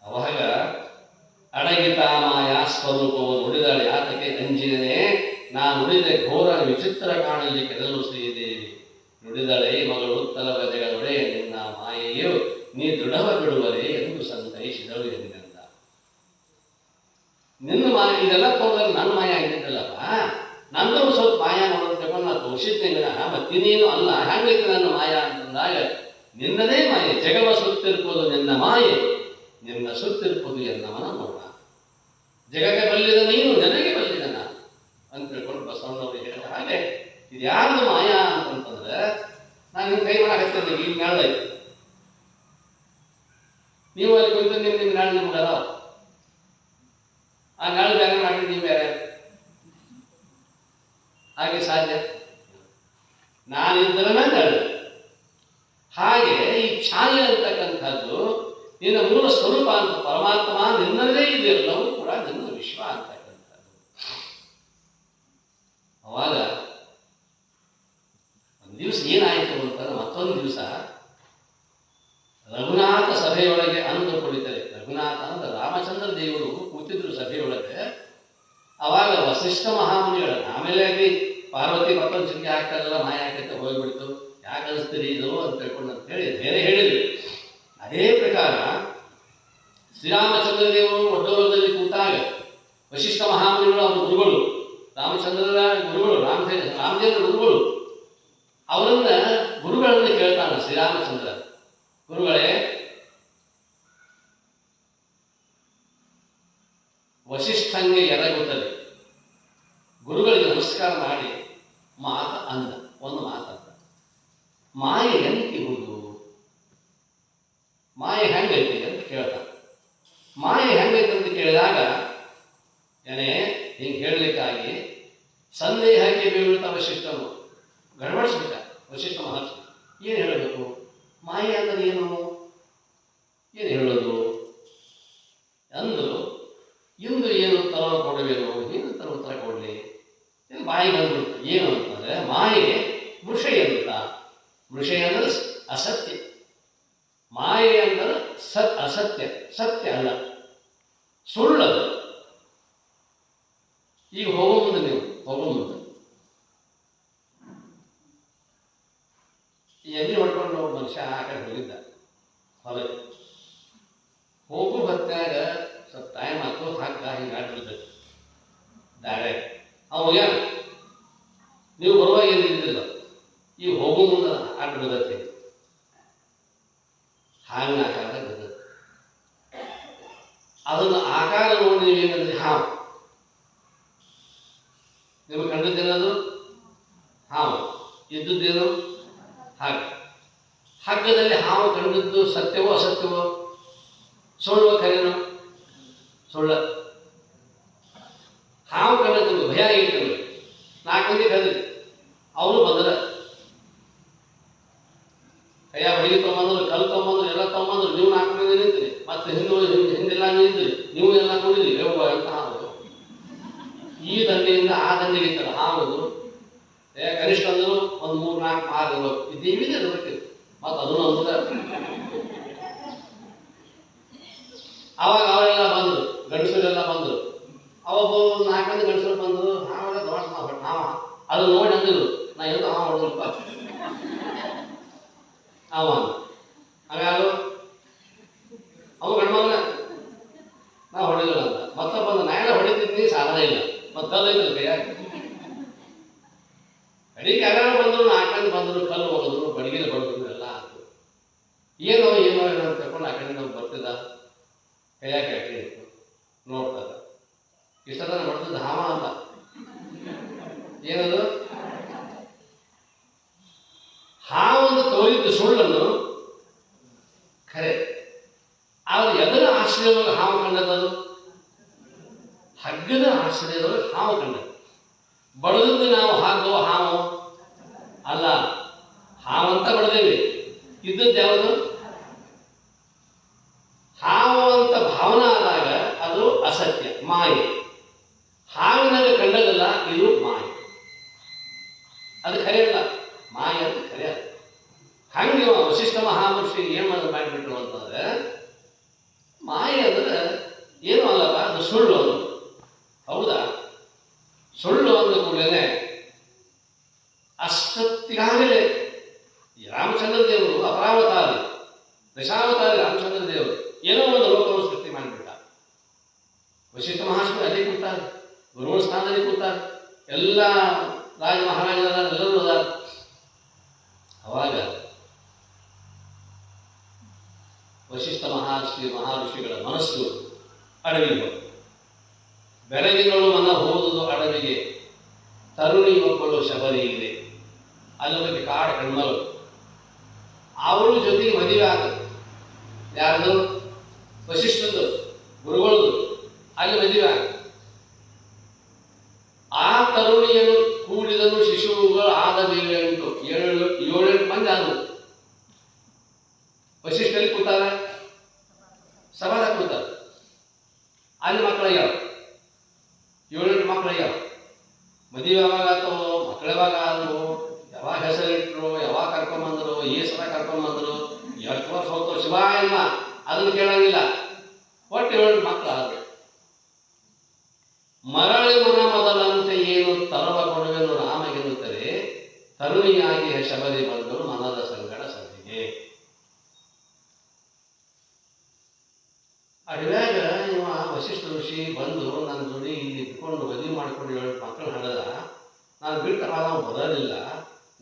ಅವಾಗ ಅಡಗಿತ ಮಾಯಾ ಸ್ವರೂಪವು ನುಡಿದಾಳೆ. ಆತಕ್ಕೆ ಅಂಜಿನೇ ನಾ ನುಡಿದ ಘೋರ ವಿಚಿತ್ರ ಕಾಣಲಿ ಕೆದಲು ಶ್ರೀದೇವಿ. ನುಡಿದಳೆ ಮಗಳು ಉತ್ತಲ ಬಜಗಳೊಡೆ ನಿನ್ನ ಮಾಯೆಯು ನೀ ದೃಢವ ಬಿಡುವರೆ ಎಂದು ಸಂತೈಸಿದಳು ಎಂದೆಂದ. ನಿನ್ನ ಮಾಯ ಇದೆಲ್ಲ ತೋರಿದ್ರೆ ನನ್ನ ಮಾಯ ಆಗಿದ್ದಲ್ಲಪ್ಪ. ನಂದು ಸ್ವಲ್ಪ ಮಾಯ ನೋಡೋದು ತಗೊಂಡು ನಾನು ತೋರಿಸಿದ್ದೇನೆ. ಮತ್ತಿನೇನು ಅಲ್ಲ, ಹೆಂಗೈತೆ ನನ್ನ ಮಾಯ ಅಂತಂದಾಗ ನಿನ್ನದೇ ಮಾಯೆ. ಜಗವ ಸುತ್ತಿರ್ಬೋದು ನಿನ್ನ ಮಾಯೆ, ನಿನ್ನ ಸುತ್ತಿರ್ಬೋದು ಎನ್ನವನ ನೋಡ. ಜಗಕ್ಕೆ ಬಲ್ಲಿದ ನೀನು, ನನಗೆ ಬಲ್ಲಿದ ನಾನು ಅಂತ ತಿಳ್ಕೊಂಡು ಬಸವಣ್ಣವರು ಹೇಳಿದ ಹಾಗೆ ಇದು ಯಾರ್ದು ಮಾಯಾ ಅಂತಂತಂದ್ರೆ, ನಾನು ನಿಮ್ಮ ಕೈ ಮಾಡಾಕತ್ತೇನೆ, ಈಗ ನೆರಳು ಐತಿ, ನೀವು ಅಲ್ಲಿ ಕುಂತು ನಿಮ್ಮ ನೆರಳು ನಿಮ್ಗೆ ಅದಾವ, ಆ ನೆರಳು ಬೇರೆ ಮಾಡಿ ನೀವು ಬೇರೆ, ಹಾಗೆ ಸಾಧ್ಯ? ನಾನಿದ್ದರ ನೆರಳು. ಹಾಗೆ ಈ ಛಾಯೆ ಅಂತಕ್ಕಂಥದ್ದು ನಿನ್ನ ಮೂಲ ಸ್ವರೂಪ ಅಂತ, ಪರಮಾತ್ಮ ನಿನ್ನದೇ ಇದೆ, ಎಲ್ಲವೂ ಕೂಡ ನಿನ್ನ ವಿಶ್ವ ಅಂತಕ್ಕಂಥದ್ದು. ಅವಾಗ ಒಂದು ದಿವಸ ಏನಾಯಿತು ಅಂತಂದ್ರೆ, ಮತ್ತೊಂದು ದಿವಸ ರಘುನಾಥ ಸಭೆಯೊಳಗೆ ಅಂದು ಕುಳಿತರೆ. ರಘುನಾಥ ಅಂದ್ರೆ ರಾಮಚಂದ್ರ ದೇವರು ಕೂತಿದ್ರು ಸಭೆಯೊಳಗೆ. ಅವಾಗ ವಸಿಷ್ಠ ಮಹಾಮುನಿಗಳ, ಆಮೇಲೆ ಆಗಿ ಪಾರ್ವತಿ ಪ್ರಪಂಚಕ್ಕೆ ಆಗ್ತಾರಲ್ಲ, ಮಾಯ ಆಕೈತೆ, ಹೋಗ್ಬಿಡ್ತು, ಯಾಕೆ ಅನಿಸ್ತೀರಿ ಇದು ಅಂತ ತಿಳ್ಕೊಂಡು ಅಂತ ಹೇಳಿ ಬೇರೆ ಹೇಳಿದ್ರು. ಅದೇ ಪ್ರಕಾರ ಶ್ರೀರಾಮಚಂದ್ರ ದೇವರು ಒಡ್ಡೋಲದಲ್ಲಿ ಕೂತಾಗ ವಸಿಷ್ಠ ಮಹಾಮುನಿಗಳು ಅವರ ಗುರುಗಳು, ರಾಮಚಂದ್ರರ ಗುರುಗಳು, ರಾಮದೇವರ ಗುರುಗಳು, ಅವರನ್ನ ಗುರುಗಳನ್ನ ಕೇಳ್ತಾನ ಶ್ರೀರಾಮಚಂದ್ರ, ಗುರುಗಳೇ, ವಸಿಷ್ಠಂಗೆ ಎರಗುತ್ತದೆ. ಗುರುಗಳಿಗೆ ನಮಸ್ಕಾರ ಮಾಡಿ ಒಂದು ಮಾತಂತ, ಮಾಯೆ ಎಂತಿಹುದು, ಮಾಯೆ ಹೆಂಗೈತಿ ಅಂತ ಕೇಳ್ತಾನೆ. ಮಾಯೆ ಹೆಂಗೈತಿ ಅಂತ ಕೇಳಿದಾಗ ಏನೇ ಹಿಂಗೆ ಹೇಳಲಿಕ್ಕಾಗಿ ಸಂದೇಹಕ್ಕೆ ಬೀಳುತ್ತಾ ವಸಿಷ್ಠನು ಗಡಬಡಿಸ್ಬಿಟ್ಟ. ವಸಿಷ್ಠ ಮಹರ್ಷಿ ಏನು ಹೇಳಬೇಕು, ಮಾಯೆ ಅಂದರೆ ಏನು ಹೇಳೋದು ಅಂದರು. ಇಂದು ಏನು ತರ ಕೊಡಬೇಕು, ಏನು ತರ ಉತ್ತರ ಕೊಡಲಿ, ಬಾಯಿಗೆ ಬಂದ್ಬಿಡ್ತು. ಏನು ಅಂತಂದರೆ ಮಾಯೆ ಮೃಷೆ ಅಂತ. ಮೃಷೆ ಅಂದರೆ ಅಸತ್ಯ, ಮಾಯೆ ಅಂದರೆ ಅಸತ್ಯ, ಸತ್ಯ ಅಲ್ಲ, ಸುಳ್ಳದು. ಈಗ ಹೋಗೋ ಮುಂದೆ ಎಲ್ಲಿ ಹೊಡ್ಕೊಂಡು ಒಬ್ಬ ಮನುಷ್ಯ ಆ ಕಡೆ ಹೋಗಿದ್ದ ಹೊರಗೆ. ಹೋಗು ಹೊತ್ತಾಗ ಸ್ವಲ್ಪ ಟೈಮ್ ಆಯ್ತು, ಹಾಕ ಹಿಂಗೆ ಆಡ್ಬಿಡ್ತೈತಿ ದಾಡೆ. ಹೋಗ್ಯಾನ, ನೀವು ಬರುವಾಗ ಏನಿದ್ದಿಲ್ಲ, ಈಗ ಹೋಗೋ ಮುಂದೆ ಆಡ್ಬಿಡ್ತೈತಿ, ಹಾವಿನ ಆಕಾರ ಬಿದ್ದೈತಿ. ಅದನ್ನು ಆಕಾರ ನೋಡಿ ನೀವೇನಂದ್ರೆ ಹಾವು, ನಿಮಗೆ ಕಂಡದ್ದೇನದು ಹಾವು, ಇದ್ದದ್ದೇನು ಹಾಗೆ. ಹಗ್ಗದಲ್ಲಿ ಹಾವು ಕಂಡದ್ದು ಸತ್ಯವೋ ಅಸತ್ಯವೋ, ಸುಳ್ಳು ಖರೇನೋ? ಸುಳ್ಳ. ಹಾವು ಕಂಡದ್ದು ಭಯ ಆಗಿತ್ತು. 4 ಮಂದಿ ಕದ್ರಿ, ಅವರು ಬಂದ್ರೆ ಕೈಯ ಬಡಿಗೆ ತೊಗೊಂಬಂದ್ರು, ಕಲ್ಲು ತೊಗೊಂಬಂದ್ರು, ಎಲ್ಲ ತೊಗೊಂಬಂದ್ರು. ನೀವು 4 ಮಂದಿ ನಿಂತ್ರಿ, ಮತ್ತೆ ಹಿಂದೆಲ್ಲ ನಿಂತ್ರಿ, ನೀವು ಎಲ್ಲ ನೋಡಿದ್ರಿ. ಅಂತ ಹಾವು ಈ ದಂಡೆಯಿಂದ ಆ ದಂಡೆಗೆ ಇತ್ತಲ್ಲ ಹಾವು, ಕನಿಷ್ಠ ಅಂದರು ಒಂದು 3-4 ಮಾರು ಇದ್ದೀವಿದೆ ಇರ್ಬೇಕಿತ್ತು. ಮತ್ತು ಅದನ್ನು ಅಂದ್ರೆ ಅವಾಗ ಅವರೆಲ್ಲ ಬಂದರು, ಗಂಡಸರೆಲ್ಲ ಬಂದರು. ಅವಾಗ 4 ಮಂದಿ ಗಂಡಸರು ಬಂದರು. ಹಾವೆಲ್ಲ ದೊಡ್ಡ ಹಾವ, ಅದು ನೋಡಿ ಅಂದಿರು, ನಾ ಎಂತ ಹಾವು ಹೊಡೆದಪ್ಪ ಅವ. ಹಾಗಾದ್ರು ಅವ ಗಂಡ್ಮಗನ ನಾ ಹೊಡೆದಿಲ್ಲ ಅಂತ ಮತ್ತೊಬ್ಬ, ನಾ ಎಲ್ಲ ಹೊಡಿತಿದ್ದೀನಿ, ಸಾಧನ ಇಲ್ಲ, ಮತ್ತು ಕಲ್ಲೈತಲ್ಲ ಕೈಯಾಗ. ಅಡಿಗೆ ಯಾರು ಬಂದರು, 4 ಮಂದಿ ಬಂದರು, ಕಲ್ಲು ಹೋಗಿದ್ರು, ಬಡಿಗೆ ಬಡಿದ್ರು, ಎಲ್ಲ ಆಯ್ತು. ಏನೋ ಅಂತ ತಗೊಂಡು ಆ ಕಡೆ ನಾವು ಬರ್ತಿದ್ದ, ಕೈಯಾಗ ಹಾಕಿ ಇತ್ತು ನೋಡ್ತದ. ಇಷ್ಟದ ಹೊಡೆದಿದ್ದ ಹಾವ ಅಂತ. ಏನದು ಹಾವೊಂದು ತೋರಿದ್ದು ಸುಳ್ಳನ್ನು ಖರೆ. ಆದ್ರೆ ಎದರ ಆಶ್ರಯದೊಳಗೆ ಹಾವು ಕಂಡದ್ದು? ಹಗ್ಗದ ಆಶ್ರಯದೊಳಗೆ ಹಾವು ಕಂಡದ್ದು. ಬಡದದ್ದು ನಾವು ಹಾಕುವ ಹಾವು ಅಲ್ಲ, ಹಾವಂತ ಬಡದೇವಿ. ಇದ್ದದ್ದು ಯಾವುದು? ಹಾವು ಅಂತ ಭಾವನಾ ಆದಾಗ ಅದು ಅಸತ್ಯ, ಮಾಯೆ. ಹಾವಿನಾಗ ಕಂಡದಲ್ಲ, ಇದು ಮಾಯೆ. ಅದು ಖರೆ ಅಲ್ಲ, ಮಾಯೆ ಅಂತ ಖರೆ ಅಲ್ಲ. ಹಂಗೆ ವಸಿಷ್ಠ ಮಹಾಮಹರ್ಷಿ ಏನು ಮಾಡಿಬಿಟ್ರು ಅಂತಂದ್ರೆ, ಮಾಯೆ ಅಂದ್ರೆ ಏನು ಅಲ್ಲಪ್ಪ, ಅದು ಸುಳ್ಳು ಅದು. ಹೌದಾ? ಸುಳ್ಳು ಅಂದ ಕೂಡಲೇ ಅಷ್ಟೊತ್ತಿಗಾಗಲೇ ರಾಮಚಂದ್ರ ದೇವರು ಅಪರಾವತಾರಿ, ದಶಾವತಾರಿ ರಾಮಚಂದ್ರ ದೇವರು ಏನೋ ಒಂದು ಲೋಕವನ್ನು ಸೃಷ್ಟಿ ಮಾಡಿಬಿಟ್ಟ. ವಸಿಷ್ಠ ಮಹಾಶ್ವರ ಅದೇ ಕೂತಾರೆ, ಗುರುಗಳ ಸ್ಥಾನದಲ್ಲಿ ಕೂತಾರೆ, ಎಲ್ಲ ರಾಜ ಮಹಾರಾಜರ ಎಲ್ಲರೂ ಅದಾರ. ಅವಾಗ ವಸಿಷ್ಠ ಮಹರ್ಷಿಗಳ ಮನಸ್ಸು ಅಡವಿಗೆ ಹೋದ. ಬೆಳಗಿನಳು ಮನ ಹೋದುದು ಅಡವಿಗೆ, ತರುಣಿ ಒಬ್ಬಳು ಶಬರಿ ಇದೆ, ಅಲ್ಲೊಬ್ಬಕ್ಕೆ ಕಾಡು ಹೆಣ್ಮಗಳು. ಅವಳು ಜೊತೆಗೆ ಮದುವೆ ಆಗುತ್ತೆ. ಯಾರ್ದು? ವಶಿಷ್ಠದ್ದು, ಗುರುಗಳದು. ಅಲ್ಲಿ ಮದುವೆ ಆಗುತ್ತೆ. ಆ ತರುಣಿಯನ್ನು ಕೂಡಿದನು ಶಿಶುಗಳು ಆದ 7-8 ಮಂದಿ ಆದವು. ವಶಿಷ್ಠಲ್ಲಿ ಕೂತಾರ, ಸಭಾದಾಗ ಕೂತಾರ. ಅಲ್ಲಿ ಮಕ್ಕಳಾಗ್ಯಾವ, 7-8 ಮಕ್ಕಳಾಗ್ಯಾವ. ಮದುವೆ ಯಾವಾಗ ಆತವು, ಮಕ್ಕಳು ಯಾವಾಗ ಆದವು, ಯಾವಾಗ ಹೆಸರಿಟ್ರು, ಯಾವಾಗ ಕರ್ಕೊಂಬಂದರು, ಸಲ ಕರ್ಕೊಂಬಂದರು, ಎಷ್ಟು ವರ್ಷ ಹೋಗ್ತಾವ ಶಿವ ಇಲ್ಲ ಅದನ್ನು ಕೇಳಂಗಿಲ್ಲ. ಒಟ್ಟು 7 ಮಕ್ಕಳು ಆದರು. ಮರಳಿ ಮನ ಮೊದಲಂತೆ ಏನು ತರವ ಕೊಡುವೆನು ರಾಮಗೆನ್ನುತ್ತದೆ, ತರುಣಿಯಾಗಿ ಶಬರಿ ಬಂದರು ಮನದ ಸಂಗಡ ಸಭೆಗೆ. ಅಡವ್ಯಾಗ ಇವ ವಶಿಷ್ಠ ಋಷಿ ಬಂದು ನನ್ನ ಜೋಡಿ ಇಲ್ಲಿ ಇಟ್ಕೊಂಡು ಮದುವೆ ಮಾಡ್ಕೊಂಡು 7 ಮಕ್ಕಳು ಹಡದ. ನಾನು ಬಿಟ್ಟ ನಾವು ಬರೋದಿಲ್ಲ,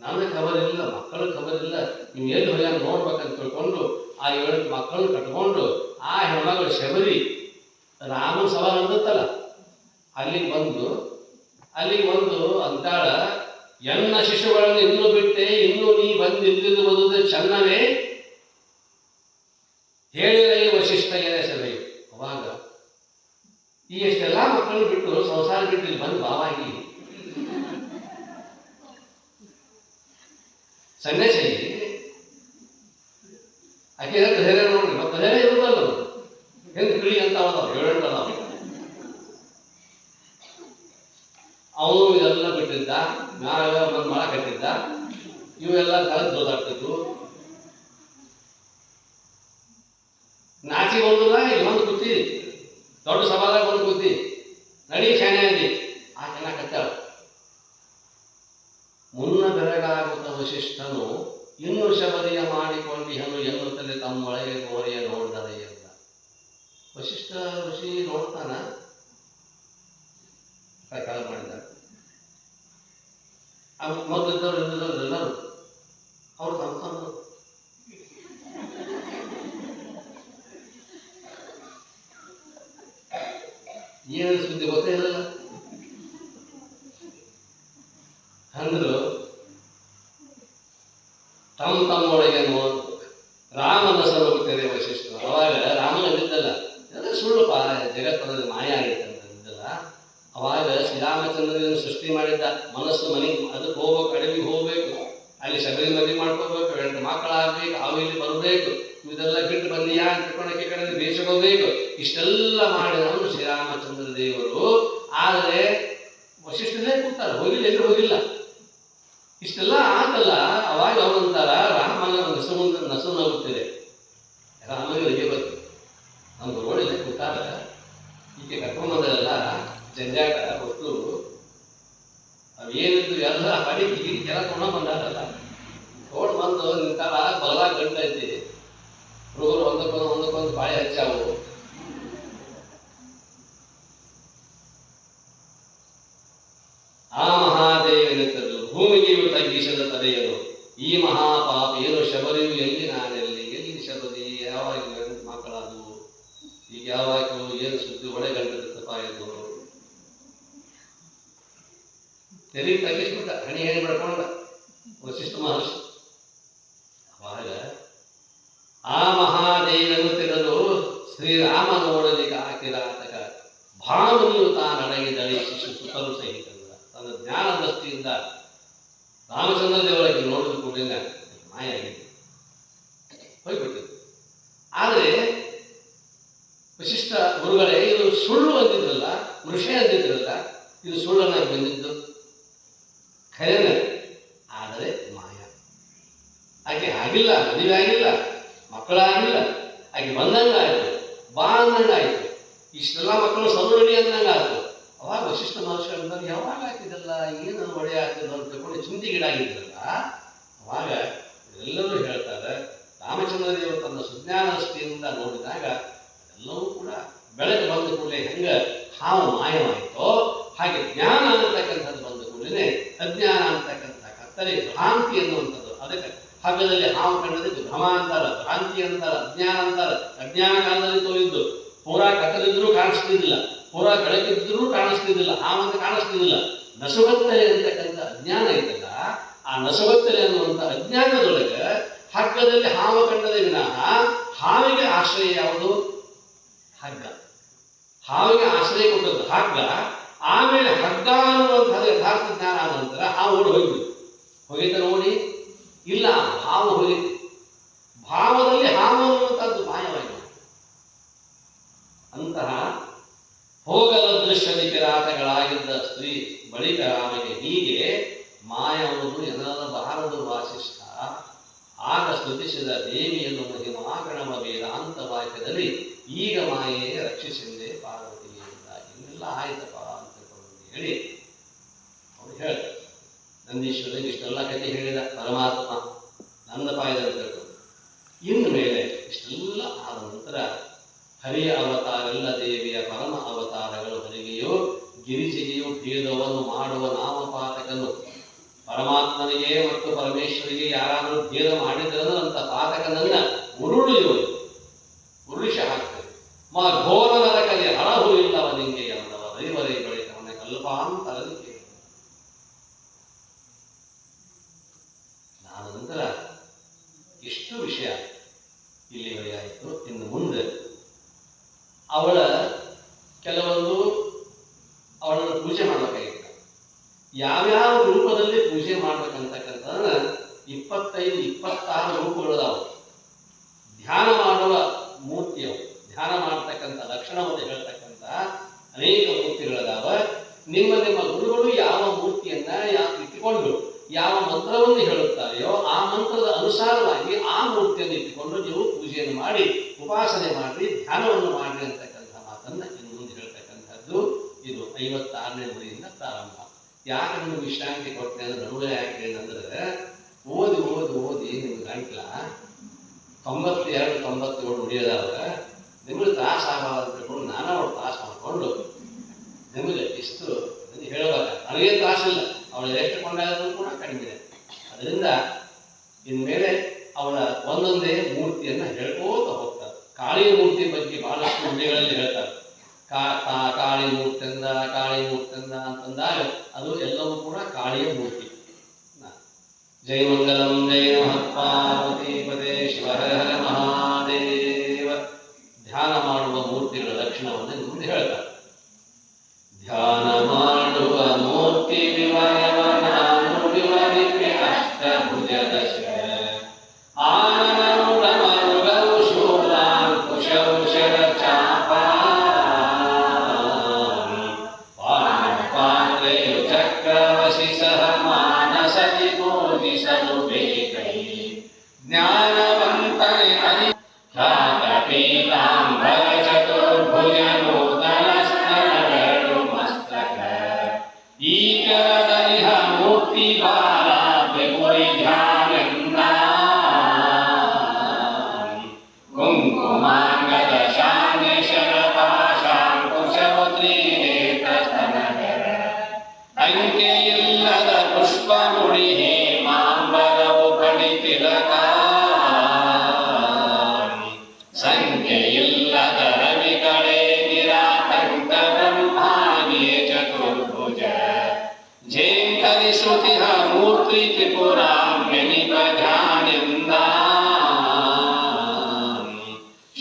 ನನ್ನ ಖಬರ್ ಇಲ್ಲ, ಮಕ್ಕಳ ಖಬರ್ ಇಲ್ಲ, ನೀವು ಎಲ್ಲಿ ಹೋಗ್ಯಾನ ನೋಡ್ಬೇಕಂತ ತಿಳ್ಕೊಂಡು ಆ 7 ಮಕ್ಕಳನ್ನು ಕಟ್ಕೊಂಡು ಆ ಹೆಣ್ಮಗಳು ಶಬರಿ ರಾಮನ ಸವಾಲು ಅಂದತ್ತಲ್ಲ, ಅಲ್ಲಿಗೆ ಬಂದು ಅಂತಾಳ, ಎನ್ನ ಶಿಶುಗಳನ್ನು ಇನ್ನೂ ಬಿಟ್ಟೆ, ಇನ್ನೂ ನೀ ಬಂದಿಲ್ಲದಿರುವುದು ಚೆನ್ನವೇ ಹೇಳಿರೈ ವಶಿಷ್ಠ ಎನೆ ಸಭೆಯು. ಅವಾಗ ಈ ಎಷ್ಟೆಲ್ಲ ಮಕ್ಕಳು ಬಿಟ್ಟು ಸಂಸಾರ ಬಿಟ್ಟು ಇಲ್ಲಿ ಬಂದು ಬಾವಾಗಿ ಸನ್ಯಾಸಿ ಆಕೆ ಧೈರ್ಯ ನೋಡ್ರಿ. ಮತ್ತೆ ಧೈರ್ಯ ಇರುವುದಲ್ಲ, ಹೆಂಗೆ ತಿಳಿ ಅಂತ ಅದಾವ 7 ಅದಾವ. ಅವನು ಇದೆಲ್ಲ ಬಿಟ್ಟಿದ್ದ, ಮ್ಯಾಗ ಬಂದು ಮಳ ಕಟ್ಟಿದ್ದ, ಇವೆಲ್ಲ ತಲೆದು ದೋದಾಡ್ತಿದ್ವು. ನಾಚಿ ಬಂದಿಲ್ಲ, ಇಲ್ಲಿ ಬಂದು ಕೂತಿ, ದೊಡ್ಡ ಸಭಾದಾಗ ಬಂದು ಕೂತಿ, ನಡಿ ಶಾನೆ ಅಂದಿ. ಆ ಚೆನ್ನಾಗಿ ಕತ್ತಾಳ. ಮುನ್ನ ಬೆರಗಾಗುತ್ತ ವಶಿಷ್ಠನು ಇನ್ನು ಶಬರಿಯ ಮಾಡಿಕೊಂಡಿಹನು ಎನ್ನುತ್ತದೆ ತಮ್ಮೊಳಗೆ ಗೋರಿಯ ನೋಡಿದರೆ ಎಂದ. ವಶಿಷ್ಠ ಋಷಿ ನೋಡ್ತಾನ, ಕಾಲ ಮಾಡಿದ. ಮೊದಲಿದ್ದವ್ರು ಎಲ್ಲರೂ ಅವ್ರು ತಮ್ಮ ಏನು ಸುದ್ದಿ ಗೊತ್ತೇ ಇರಲ್ಲ ಅಂದ್ರು. ತಮ್ಮೊಳಗೆ ರಾಮನ ಸರೋಗುತ್ತದೆ ವಶಿಷ್ಠ. ಅವಾಗ ರಾಮನ ಅಂದಿದ್ದಲ್ಲ, ಎಲ್ಲ ಸುಳ್ಳುಪ್ಪ, ಜಗತ್ತಲ್ಲಿ ಮಾಯ ಆಗೈತೆ ಅಂತಂದಿದ್ದಲ್ಲ. ಅವಾಗ ಶ್ರೀರಾಮಚಂದ್ರನ ಸೃಷ್ಟಿ ಮಾಡಿದ್ದ. ಮನಸ್ಸು ಮನೆಗೆ ಅದಕ್ಕೆ ಹೋಗ್ಬೇಕು, ಅಡವಿಗೆ ಹೋಗ್ಬೇಕು, ಅಲ್ಲಿ ಶಬರಿ ಮದುವೆ ಮಾಡ್ಕೋಬೇಕು, 2 ಮಕ್ಕಳಾಗಬೇಕು, ಅವು ಇಲ್ಲಿ ಬರಬೇಕು, ಇದೆಲ್ಲ ಬಿಟ್ಟು ಬಂದಿಯಾ ಅಂತ ತಿಳ್ಕೊಳಕ್ಕೆ ಕಡೆ ಬೇಸೋಗಬೇಕು. ಇಷ್ಟೆಲ್ಲ ಮಾಡಿದವನು ಶ್ರೀರಾಮಚಂದ್ರ ದೇವರು. ಆದರೆ ವಶಿಷ್ಠನೇ ಕೂತಾರ, ಹೋಗಿಲ್ಲ, ಎಲ್ಲೂ ಹೋಗಿಲ್ಲ. ಇಷ್ಟೆಲ್ಲ ಆಗಲ್ಲ. ಅವಾಗ ಅವನಂತಾರ, ರಾಮನ ನಸು ನಗುತ್ತಿದೆ, ರಾಮನಿಗೆ ರಜೆ ಬಂತು, ನಮ್ಗೆ ರೋಡಿಲ್ಲ ಕೂತಾರ, ಈಕೆ ಕರ್ಕೊಂಬಂದಲ್ಲ ಜಂಜಾಟ ಹೊತ್ತು ಅವೇನಿದ್ದು ಎಲ್ಲ ಪಡಿಗೆ ಎಲ್ಲ ತೊಗೊಂಡು ಬಂದಾರಲ್ಲ. ತೊಗೊಂಡು ಬಂದು ನಿಂತಾರ, ಬಲದಾಗ ಗಂಟು ಐತಿ, ಹುಡುಗರು ಒಂದಕ್ಕೊಂದು ಬಾಳೆ ಹಚ್ಚಾವು. ಆ ಮಹಾದೇವನೆತ್ತರು ಭೂಮಿಗೆ ತಗ್ಗಿಸದ ತಡೆಯಲು ಈ ಮಹಾಪಾಪ ಏನು ಶಬರಿಯು ಎಲ್ಲಿ ನಾನೆಲ್ಲಿ, ಎಲ್ಲಿ ಶಬರಿ, ಯಾವಾಗ ಮಕ್ಕಳಾದವು, ಈಗ ಯಾವಾಗ ಏನು ಸುದ್ದಿ ಒಡೆಗಂಟದಪ್ಪ ಎಂದು ತೆರಿಗೆ ತಗ್ಗಿಸ್ಬಿಟ್ಟ, ಹಣಿ ಮಾಡ್ಕೊಂಡ ವಶಿಷ್ಠ ಮಹರ್ಷಿ. ಅವಾಗ ಆ ಮಹಾದೇವನು ತಿಳಿದು ಶ್ರೀರಾಮ ನೋಡಲಿಕ್ಕೆ ಕಿರಾತಕ ಭಾವನೆಯು ತಾನಡಗಿದಳಿ ಶಿಶು ಸುತರು ಸಹಿತ ತನ್ನ ಜ್ಞಾನ ದೃಷ್ಟಿಯಿಂದ ರಾಮಚಂದ್ರ ದೇವರಿಗೆ ನೋಡಿದ ಕೂಡಲೇ ಮಾಯ ಆಗಿದೆ, ಹೋಗ್ಬಿಟ್ಟಿದೆ. ಆದರೆ ವಿಶಿಷ್ಟ ಗುರುಗಳೇ, ಇದು ಸುಳ್ಳು ಅಂದಿದ್ರಲ್ಲ, ಮೃಷೆ ಅಂದಿದ್ರಲ್ಲ, ಇದು ಸುಳ್ಳನ್ನಾಗಿ ಬಂದಿದ್ದು ಖರೇನ, ಆದರೆ ಮಾಯ. ಆಕೆ ಆಗಿಲ್ಲ, ಮದುವೆ ಆಗಿಲ್ಲ, ಮಕ್ಕಳಾಗಿಲ್ಲ, ಆಕೆ ಬಂದಂಗೆ ಆಯಿತು, ಬಾ ಅಂದಂಗೆ ಆಯಿತು, ಇಷ್ಟೆಲ್ಲ ಮಕ್ಕಳು ಸೌರಡಿ ಅಂದಂಗೆ ಆಯಿತು. ಅವಾಗ ವಶಿಷ್ಠ ಮಹರ್ಷಿ ಅಂತಾರೆ, ಯಾವಾಗ ಆಗ್ತಿದ್ದಲ್ಲ, ಏನು ಒಡೆ ಆಗ್ತಿಲ್ಲ ಅಂತ ತಿಳ್ಕೊಂಡು ಚಿಂತೆಗೀಡಾಗಿದ್ರಲ್ಲ. ಅವಾಗ ಎಲ್ಲರೂ ಹೇಳ್ತಾರೆ, ರಾಮಚಂದ್ರ ದೇವರು ತನ್ನ ಸುಜ್ಞಾನ ದೃಷ್ಟಿಯಿಂದ ನೋಡಿದಾಗ ಎಲ್ಲವೂ ಕೂಡ ಬೆಳಕು ಬಂದ ಕೂಡಲೇ ಹೆಂಗೆ ಹಾವು ಮಾಯವಾಯಿತೋ ಹಾಗೆ ಜ್ಞಾನ ಅಂತಕ್ಕಂಥದ್ದು ಬಂದ ಕೂಡಲೇ ಅಜ್ಞಾನ ಅಂತಕ್ಕಂಥ ಕತ್ತಲೆ ಭ್ರಾಂತಿ ಅನ್ನುವಂಥದ್ದು. ಅದಕ್ಕೆ ಹಗ್ಗದಲ್ಲಿ ಹಾವು ಕಂಡದಕ್ಕೆ ಭ್ರಮ ಅಂತಾರ, ಭ್ರಾಂತಿ ಅಂತಾರ, ಅಜ್ಞಾನ ಅಂತಾರ. ಅಜ್ಞಾನ ಕಾಲದಲ್ಲಿ ತೋರಿದ್ದು ಪೂರಾ ಕತ್ತಲಿದ್ರೂ ಕಾಣಿಸ್ತಿದ್ದಿಲ್ಲ, ಪೂರಾ ಬೆಳಕಿದ್ರೂ ಕಾಣಿಸ್ತಿದ್ದಿಲ್ಲ, ಹಾವಂತ ಕಾಣಿಸ್ತಿದ್ದಿಲ್ಲ. ನಸುಗತ್ತಲೆ ಅಂತಕ್ಕಂಥ ಅಜ್ಞಾನ ಐತಲ್ಲ, ಆ ನಸುಗತ್ತಲೆ ಅನ್ನುವಂಥ ಅಜ್ಞಾನದೊಳಗೆ ಹಗ್ಗದಲ್ಲಿ ಹಾವು ಕಂಡದ ವಿನಃ ಹಾವಿಗೆ ಆಶ್ರಯ ಯಾವುದು? ಹಗ್ಗ. ಹಾವಿಗೆ ಆಶ್ರಯ ಕೊಟ್ಟದ್ದು ಹಗ್ಗ. ಆಮೇಲೆ ಹಗ್ಗ ಅನ್ನುವಂಥದ್ದು ಯಥಾರ್ಥ ಜ್ಞಾನ ಆದ ನಂತರ ಹಾವು ಹೋಗಿ ಹೋಗಿದ್ದ ನೋಡಿ, ಇಲ್ಲ, ಹಾವು ಹೋಗಿತ್ತು. ಭಾವದಲ್ಲಿ ಹಾವು ಅನ್ನುವಂಥದ್ದು ಮಾಯವಾಗಿದೆ. ಅಂತಹ ಹೋಗಲ ದೃಶ್ಯದಿ ಕಿರಾತಗಳಾಗಿದ್ದ ಸ್ತ್ರೀ ಬಳಿಕ ಆమెಗೆ ಹೀಗೆ ಮಾಯವುದು ಎನ್ನಲಬಾರದು ವಾಸಿಷ್ಠ. ಆಗ ಸ್ತುತಿಸಿದ ದೇವಿಯನ್ನು ಮಹಿಮಾಗಣಮ ವೇದಾಂತ ವಾಕ್ಯದಲ್ಲಿ ಈಗ ಮಾಯೆ ರಕ್ಷಿಸಿದೆ ಪಾರ್ವತಿ ಅಂತ. ಇನ್ನೆಲ್ಲ ಆಯ್ತಪ್ಪ ಅಂತ ಹೇಳಿ ಅವ್ರು ಹೇಳ್ತಾರೆ. ನಂದೀಶ್ವರಿಗೆ ಇಷ್ಟೆಲ್ಲ ಕಥೆ ಹೇಳಿದ ಪರಮಾತ್ಮ ನನ್ನ ಪಾಯದಲ್ಲಿ. ಇನ್ನು ಮೇಲೆ ಇಷ್ಟೆಲ್ಲ ಆದ ನಂತರ ಹರಿಯ ಅವತಾರೆಲ್ಲ ದೇವಿಯ ಪರಮ ಅವತಾರಗಳು ಹರಿಗೆಯೋ ಗಿರಿಜೆಗೆಯೋ ಭೇದವನ್ನು ಮಾಡುವ ನಾಮಪಾತಕನು. ಪರಮಾತ್ಮನಿಗೆ ಮತ್ತು ಪರಮೇಶ್ವರಿಗೆ ಯಾರಾದರೂ ಭೇದ ಮಾಡಿದ್ರೆ ಅಂತ ಪಾತಕನನ್ನ ಉರುಳಿಸಿ ಹಾಕ್ತದೆ. ಘೋರ ನರಕದೆ ಅಳಹು ಇಲ್ಲವ ನಿಂಗೆ ಎಂದವ ರೈವರೈ ಬಳಿಕವನ್ನ ಕಲ್ಪಾಂತರಲ್ಲಿ ಕೇಳಿ. ನಾದ ನಂತರ ಇಷ್ಟು ವಿಷಯ ಇಲ್ಲಿವರೆಗಾಯಿತು. ಇನ್ನು ಮುಂದೆ ಅವಳ ಕೆಲವೊಂದು ಅವಳನ್ನು ಪೂಜೆ ಮಾಡಬೇಕಾಗಿತ್ತು. ಯಾವ್ಯಾವ ರೂಪದಲ್ಲಿ ಪೂಜೆ ಮಾಡ್ಬೇಕಂತಕ್ಕಂಥದ್ದನ್ನ 25-26 ರೂಪಗಳದಾವು. ಧ್ಯಾನ ಮಾಡುವ ಮೂರ್ತಿಯವು, ಧ್ಯಾನ ಮಾಡತಕ್ಕಂಥ ಲಕ್ಷಣವನ್ನು ಹೇಳ್ತಕ್ಕಂಥ ಅನೇಕ ಮೂರ್ತಿಗಳದಾವ. ನಿಮ್ಮ ನಿಮ್ಮ ಗುರುಗಳು ಯಾವ ಮೂರ್ತಿಯನ್ನ ಇಟ್ಟುಕೊಂಡು ಯಾವ ಮಂತ್ರವನ್ನು ಹೇಳುತ್ತಾರೆಯೋ ಆ ಮಂತ್ರದ ಅನುಸಾರವಾಗಿ ಆ ಮೂರ್ತಿಯನ್ನು ಇಟ್ಟುಕೊಂಡು ನೀವು ಪೂಜೆಯನ್ನು ಮಾಡಿ ಉಪಾಸನೆ ಮಾಡಿ ಧ್ಯಾನವನ್ನು ಮಾಡಿ ಅಂತಕ್ಕಂಥ ಮಾತನ್ನ ಇನ್ನು ಮುಂದೆ ಹೇಳ್ತಕ್ಕಂಥದ್ದು. ಇದು 56ನೇ ನುಡಿಯಿಂದ ಪ್ರಾರಂಭ. ಯಾಕೆ ನಿಮ್ಗೆ ವಿಶ್ರಾಂತಿ ಕೊಟ್ಟೆ ಅಂದ್ರೆ ನಡುವೆ ಯಾಕೆ ಅಂದ್ರೆ ಓದಿ ಓದಿ ಓದಿ ನಿಮ್ಗೆ ಗಂಟ್ಲ 92-97 ನುಡಿಯೋದಾವ. ನಿಮಗೆ ತ್ರಾಸ ಆಗಲ್ಲ ಅಂತ ಹೇಳ್ಕೊಂಡು ನಾನಾ ಅವ್ರು ತ್ರಾಸ ಮಾಡಿಕೊಂಡು ನಿಮಗೆ ಇಷ್ಟು ಹೇಳಬೇಕು. ನನಗೇನು ತ್ರಾಸಿಲ್ಲ, ಅವಳು ಎಷ್ಟು ಕೊಂಡಾದರೂ ಕೂಡ ಕಡಿಮೆ ಇದೆ. ಅದರಿಂದ ಇನ್ಮೇಲೆ ಅವಳ ಒಂದೊಂದೇ ಮೂರ್ತಿಯನ್ನು ಹೇಳ್ಕೋತ ಹೋಗ್ತಾರೆ. ಕಾಳಿಯ ಮೂರ್ತಿ ಬಗ್ಗೆ ಬಹಳಷ್ಟು ನುಡಿಗಳಲ್ಲಿ ಹೇಳ್ತಾರೆ. ಕಾಳಿ ಮೂರ್ತಿಂದ ಅಂತಂದಾಗ ಅದು ಎಲ್ಲವೂ ಕೂಡ ಕಾಳಿಯ ಮೂರ್ತಿ. ಜೈ ಮಂಗಲಂ ಜೈ ನಮಃ ಪಾರ್ವತಿ ಪದೇ ಶಿವ ಹರ ಹರ ಮಹಾದೇವ. ಧ್ಯಾನ ಮಾಡುವ ಮೂರ್ತಿಗಳ ಲಕ್ಷಣವನ್ನು ಮುಂದೆ ಹೇಳ್ತಾರೆ. ಧ್ಯಾನ ಮಾಡುವ ಮೂರ್ತಿ ವಿವರವ ನಾನು ವಿವರಿಕೆ ಅಷ್ಟಭುಜದ ಆನನರುಡಮರುಗವು ಶೂಲಾಂಕುಶವು ಶರ ಚಾಪ ಪಾತ್ರೆಯು ಚಕ್ರವಶಿ ಸಹ ಮಾನಸತಿ ಪೂಜಿಸಲು ಬೇಕೈ ಜ್ಞಾನವಂತನೆ ಅನಿ ಖ್ಯಾತ ಪೀತಾಂಬರ ಚತುರ್ಭುಜ ನೂತನ ಸ್ತನಗಳು ಮಸ್ತಕ ಈಕರದನಿಹ ಮೂರ್ತಿ ಬಾಲ ಬೆಗುರಿ ಧ್ಯಾನೆಂದ ಕುಂಕುಮಾಂಗದ ಶಾನ್ಯ ಶರಪಾಶಾಂಕುಶವು ತ್ರಿನೇತ್ರ ಸ್ತನಗರ ಅಂಕೆಯಿಲ್ಲದ ಪುಷ್ಪ ಮುಡಿ ಹೇಮಾಂಬರವು ಪಡಿ ತಿಲಕ ಸಂಖ್ಯೆಯಿಲ್ಲದ ರವಿಗಳೇ ನಿರಾತಂಕ ಬ್ರಹ್ಮಾಗಿಯ ಚತುರ್ಭುಜ ಝೇಂಕರಿ ಶ್ರುತಿಹ ಮೂರ್ತಿ ತ್ರಿಪುರಾಮ್ಯನಿಪ ಧ್ಯಾನಿಂದ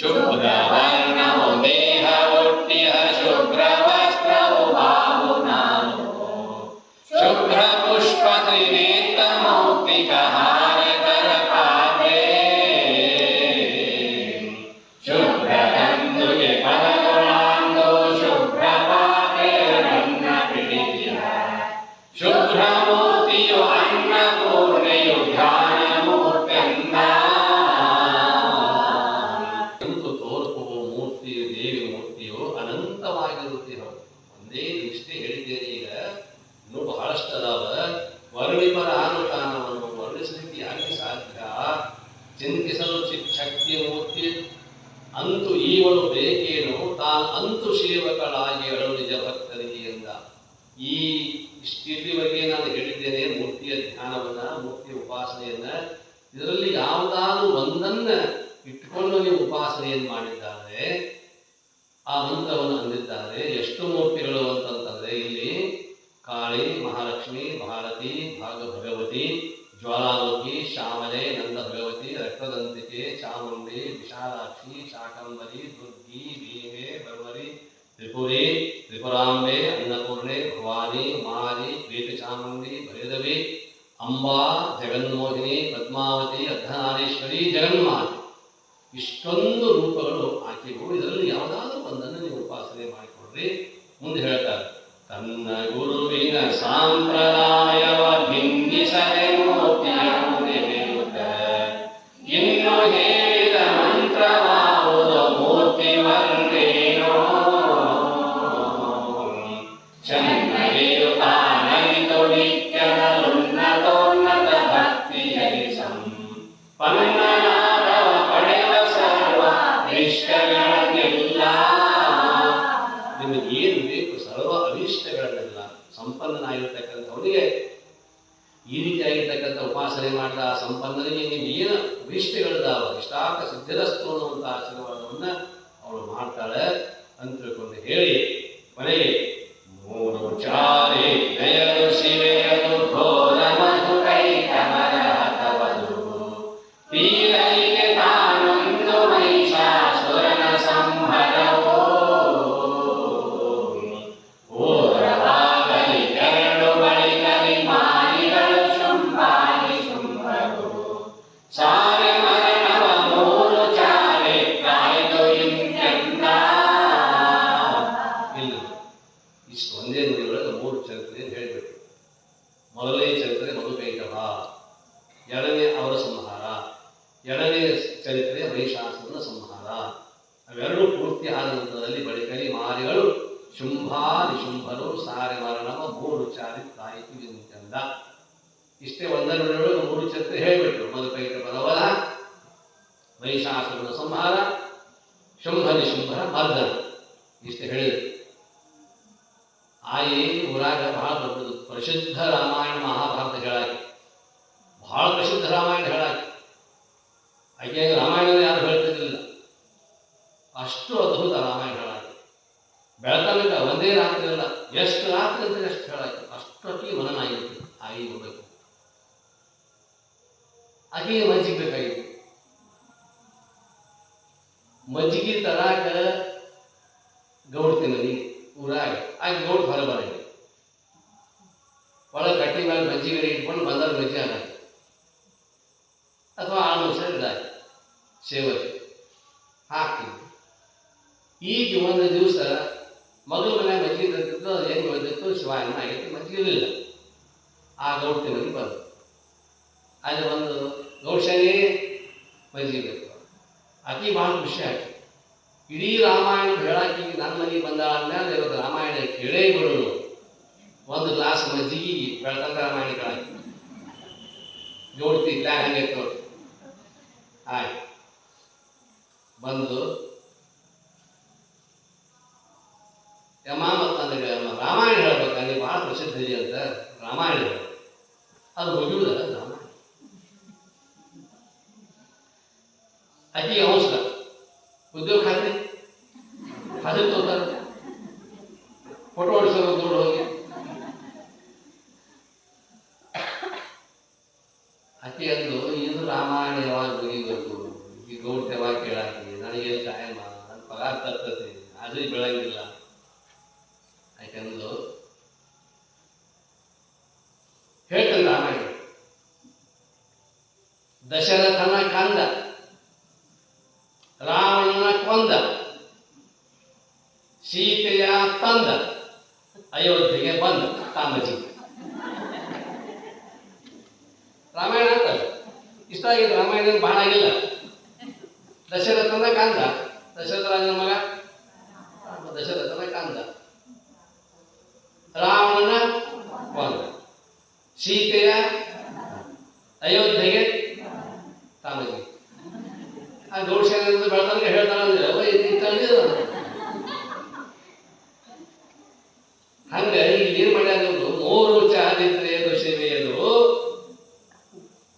ಶುಭ್ರವರ್ಣವು ದೇಹ ಒಟ್ಟಿಹ ಶುಭ್ರ ವಸ್ತ್ರವು ಬಾವು ನಾನು ಶುಭ್ರ ಪುಷ್ಪ ತ್ರಿನೇತ್ರ ಮೌಕ್ತಿಕ ಹಾರಕರ ಪಾದೆ ಶುಭ್ರ ಗಂಧುಗೆ ಪದಗುಳಾಂದು ಶುಭ್ರ ಪಾಪೆಯನ್ನ ಪಿಡಿದಿರ ಶುಭ್ರ ಮೂರ್ತಿಯು ಅನ್ನಪೂರ್ಣೆಯು ಧ್ಯಾನ ಮೂರ್ತಿಯಿಂದ ತೋರ್ಪುವ ಮೂರ್ತಿಯು ದೇವಿ ಮೂರ್ತಿಯು ಅನಂತವಾಗಿರುತ್ತೆ. ಒಂದೇ ಇಷ್ಟೇ ಹೇಳಿದ್ದೇನೆ. ಈಗ ಇನ್ನೂ ಬಹಳಷ್ಟು ಅದಾವ. ವರ್ಣಿಪರ ಅನುಷ್ಠಾನವನ್ನು ವರ್ಣಿಸಲಿಕ್ಕೆ ಯಾಕೆ ಸಾಧ್ಯ? ಚಿಂತಿಸಲು ಶಕ್ತಿಯ ಮೂರ್ತಿ ಅಂತೂ ಈವಳು ಬೇಕೇನು ತಾನು ಅಂತೂ ಸೇವಕಳಾಗಿ ಅಳು ನಿಜ ಭಕ್ತರಿಗೆ ಎಂದ. ಈ ಇಷ್ಟಿಲ್ಲಿವರೆಗೆ ನಾನು ಹೇಳಿದ್ದೇನೆ ಮೂರ್ತಿಯ ಧ್ಯಾನವನ್ನ, ಮೂರ್ತಿಯ ಉಪಾಸನೆಯನ್ನ. ಇದರಲ್ಲಿ ಯಾವುದಾದ್ರೂ ಒಂದನ್ನ ಇಟ್ಟುಕೊಂಡು ನೀವು ಉಪಾಸನೆಯನ್ನು ಮಾಡಿದ್ದಾರೆ, ಆ ಮಂತ್ರವನ್ನು ಅಂದಿದ್ದಾರೆ. ಎಷ್ಟು ಮೂರ್ತಿಗಳು ಅಂತಂತಂದ್ರೆ ಇಲ್ಲಿ ಕಾಳಿ, ಮಹಾಲಕ್ಷ್ಮಿ, ಭಾರತಿ, ಭಗವತಿ, ಜ್ವಾಲಾಮುಖಿ, ಶ್ಯಾಮಲೆ, ನಂದ ಭಗವತಿ, ರಕ್ತದಂತಿಕೆ, ಚಾಮುಂಡಿ, ವಿಶಾಲಾಕ್ಷಿ, ಶಾಕಂಬರಿ, ದುರ್ಗಿ, ಭೀಮೆ, ಬರ್ವರಿ, ತ್ರಿಪುರಿ, ತ್ರಿಪುರಾಂಬೆ, ಅನ್ನಪೂರ್ಣೆ, ಭವಾನಿ, ಮಾರಿ, ಪ್ರೀತಿ ಚಾಮುಂಡಿ, ಭೈರವಿ, ಅಂಬಾ, ಜಗನ್ಮೋಹಿನಿ, ಪದ್ಮಾವತಿ, ಅರ್ಧನಾರೀಶ್ವರಿ, ಜಗನ್ಮಾತೆ. ಇಷ್ಟೊಂದು ರೂಪಗಳು ಆಕೆಗೂ. ಇದರಲ್ಲಿ ಯಾವುದಾದ್ರೂ ಒಂದನ್ನು ನೀವು ಉಪಾಸನೆ ಮಾಡಿಕೊಡ್ರಿ. ಮುಂದೆ ಹೇಳ್ತಾರೆ, ತನ್ನ ಗುರುವಿನ ಸಂಪ್ರದಾಯವ ಭಿಂಗಿಸದೆ ಮೋತಿಯ ಮುರಿಯುತ್ತ ಇನ್ನು ಹೇಳಿದ ಮಂತ್ರವಾವುದು ಮೂರ್ತಿ ವರ್ಣೇನೋ ಚನ್ನಗಿರುತ್ತ ನಲಿತು ನಿತ್ಯದಲ್ಲುನ್ನತೋನ್ನತ ಭಕ್ತಿಯಲ್ಲಿ ಸಂಪನ್ನನಾದವ ಪಡೆವ ಸರ್ವ ಇಷ್ಟಗಳನ್ನೆಲ್ಲ. ನಿಮಗೆ ಏನು ಬೇಕು ಸರ್ವ ಅಭೀಷ್ಟಗಳನ್ನೆಲ್ಲ ಸಂಪನ್ನನಾಗಿರ್ತಕ್ಕಂಥವನಿಗೆ ಈ ರೀತಿಯಾಗಿರ್ತಕ್ಕಂಥ ಉಪಾಸನೆ ಮಾಡಿದ ಆ ಸಂಪನ್ನನಿಗೆ ನೀವು ಏನು ಅಭೀಷ್ಟಗಳಿದ್ದಾವ ಇಷ್ಟಾರ್ಥ ಸಿದ್ಧರಸ್ತು ಅನ್ನುವಂಥ ಆಶೀರ್ವಾದವನ್ನು ಅವಳು ಮಾಡ್ತಾಳೆ ಅಂತ ತಿಳ್ಕೊಂಡು ಹೇಳಿ ಕೊನೆಗೆ ಮೂರು ಚಾರಿ ನಯರು ಶಿವೆಯರು ಘೋರ ಮಧು ಕೈ ಕಮಲ ಹತವದು ತೀರೈಗೆ ತಾನೊಂದು ಮಹಿಷಾಸುರನ ಸಂಹರವೋ ಓರವಾಗಲಿ ಎರಡು ಬಳಿಗಲಿ ಮಾರಿಗಳು ಶುಂಭಾಲಿ ಶುಂಭರು ಸಾರೆ ಮರಣವ ಮೂರು ಚಾರೆ ಕಾಯ್ದು ಇಂತೆಂದ. ಇಲ್ಲ, ಇಷ್ಟು ಒಂದೇ ನುಡಿಯೊಳಗೆ ಮೂರು ಚರಿತ್ರೆಯನ್ನು ಹೇಳಿಬಿಟ್ಟು, ಮೊದಲನೇ ಚರಿತ್ರೆ ಮಧುಕೈಟಭ, ಎರಡನೇ ಅವರ ಸಂಹಾರ, ಎರಡನೇ ಚರಿತ್ರೆ ಮಹಿಷಾಸುರನ ಸಂಹಾರ. ಅವೆರಡೂ ಪೂರ್ತಿ ಆದ ನಂತರದಲ್ಲಿ ಬಳಿಕಲಿ ಮಾರಿಗಳು ಶುಂಭಾದಿ ಶುಂಭರು ಸಾರೆ ಮರಣವ ಮೂರು ಚಾರಿ ತಾಯಿತು ಎಂತೆಂದ. ಇಷ್ಟೇ ಒಂದೇ ನುಡಿಯೊಳಗೆ ಮೂರು ಚರಿತ್ರೆ ಹೇಳಿಬಿಟ್ರು. ಮಧುಕೈಟಭದ ವಧ, ಮಹಿಷಾಸುರನ ಸಂಹಾರ, ಶುಂಭನಿ ಶುಂಭರ ಮರ್ದನ. ಇಷ್ಟೇ ಹೇಳಿದ್ರು. ಆಯಿ ಊರಾಗ ಬಹಳ ದೊಡ್ಡದು ಪ್ರಸಿದ್ಧ ರಾಮಾಯಣ ಮಹಾಭಾರತ ಹೇಳಾಕಿ, ಬಹಳ ಪ್ರಸಿದ್ಧ ರಾಮಾಯಣ ಹೇಳಾಕಿ. ಆಕೆ ರಾಮಾಯಣ ಯಾರು ಹೇಳ್ತಿರ್ಲಿಲ್ಲ, ಅಷ್ಟು ಅದ್ಭುತ ರಾಮಾಯಣ ಹೇಳಾಕಿ. ಬೆಳತನಕ ಒಂದೇ ರಾತ್ರಿ ಅಲ್ಲ, ಎಷ್ಟು ರಾತ್ರಿ ಅಂದ್ರೆ ಎಷ್ಟು ಹೇಳಾಕಿ, ಅಷ್ಟೊತ್ತಿಗೆ ಮನನ ಆಗಿತ್ತು. ಆಯಿ ಹೋಗ್ಬೇಕು, ಆಕೆಗೆ ಮಜ್ಜಿಗೆ ಬೇಕಾಗಿತ್ತು. ಮಜ್ಜಿಗೆ ತರಾಕ ಗೌಡ್ತಿನ ಊರಾಗ ಆಕೆ ಗೌಡ್ ಹೊರ ಬರಂಗಿ ಒಳಗೆ ಕಟ್ಟಿ ಮೇಲೆ ಮಜ್ಜಿಗೆ ಇಟ್ಕೊಂಡು ಬಂದಾಗ ಮಜ್ಜಿ ಹಾಕಿ ಅಥವಾ ಆಳ್ಮೋಸ ಇದಾಕಿ ಸೇವಕ್ಕೆ ಹಾಕ್ತೀವಿ. ಈಗ ಒಂದು ದಿವಸ ಮಗಳ ಮನೆ ಮಜ್ಜಿಗೆ ತಂದಿದ್ದು, ಅದು ಹೆಂಗೆ ಬಂದಿತ್ತು, ಶಿವಾಯನ ಆಗೈತಿ, ಮಜ್ಜಿಗೆ ಇರಲಿಲ್ಲ. ಆ ಗೌಡ್ತಿನಲ್ಲಿ ಬಂದು ಅಲ್ಲಿ ಒಂದು ಗೌಡ್ಶಾನೆ ಮಜ್ಜಿಗೆ ಬೇಕು. ಆಕೆ ಭಾಳ ಖುಷಿ ಆಯ್ತು. ಇಡೀ ರಾಮಾಯಣ ಹೇಳಾಕಿ ನನ್ನ ಮನೆಗೆ ಬಂದಾದ್ಮೇಲೆ ಇವತ್ತು ರಾಮಾಯಣ ಕೇಳೇ ಬಿಡೋಣ, ಒಂದು ಗ್ಲಾಸ್ ಮಜ್ಜಿಗೆ ಬೆಳ್ತಂದ ರಾಮಾಯಣ ಕೇಳಾಕಿ ಜೋಡ್ತಿ ಪ್ಲ್ಯಾನ್ ಹಂಗೈತೆ ನೋಡಿ. ಆಯ್ತು ಬಂದು ಯಮ್ಮ ಮತ್ತು ನನಗೆ ರಾಮಾಯಣ ಹೇಳ್ಬೇಕು, ನನಗೆ ಭಾಳ ಪ್ರಸಿದ್ಧ ಇದೆ ಅಂತ ರಾಮಾಯಣ ಹೇಳ. ಅದು ಮುಗಿಯುವುದಲ್ಲ ರಾಮಾಯಣ. ಆಕೆಗೆ ಅವಸರ, ಉದ್ಯೋಗ ಖಾತ್ರಿ ಹಾಜರು ತೋತಾರೆ, ಫೋಟೋ ಹೊಡಿಸೋದು ದೂರ ಹೋಗಿ. ಆಕೆ ಅಂದು ಇದು ರಾಮಾಯಣ ಯಾವಾಗ ಮುಗಿಬೇಕು, ಈ ಗೌಡ್ತ ಯಾವಾಗ ಕೇಳಾಕಿ, ನನಗೇನು ಟೈಮ್, ನನ್ನ ಪಗಾರ ತರ್ತದೆ, ಅದು ಬೆಳಂಗಿಲ್ಲ. ಯಾಕೆಂದು ಹೇಳ್ತಾನೆ ರಾಮಾಯಣ. ದಶರಥನ ಕಂದ, ರಾವಣನ ಕೊಂದ, ಸೀತೆಯ ತಂದ, ಅಯೋಧ್ಯೆಗೆ ಬಂದ ತಾಮಜಿ. ರಾಮಾಯಣ ಅಂತ ಇಷ್ಟ ಆಗಿದೆ. ರಾಮಾಯಣ ಬಹಳ ಆಗಿಲ್ಲ. ದಶರಥನ ಕಂದ, ದಶರಥ ರಾಜನ ಮಗ ದಶರಥನ ಕಂದ, ರಾವಣನ ಕೊಂದ, ಸೀತೆಯ ಅಯೋಧ್ಯೆಗೆ ತಾಮಜಿ. ಆ ಗೌಡ್ಶಾನೆ ಬೆಳತನಕ ಹೇಳ್ತಾರಂದ್ರೆ ಹಂಗ ಇಲ್ಲಿ ಏನ್ ಮಾಡ್ಯಾರ, ಮೂರು ಚಾರಿತ್ರೆಯದು ಸೇವೆಯದು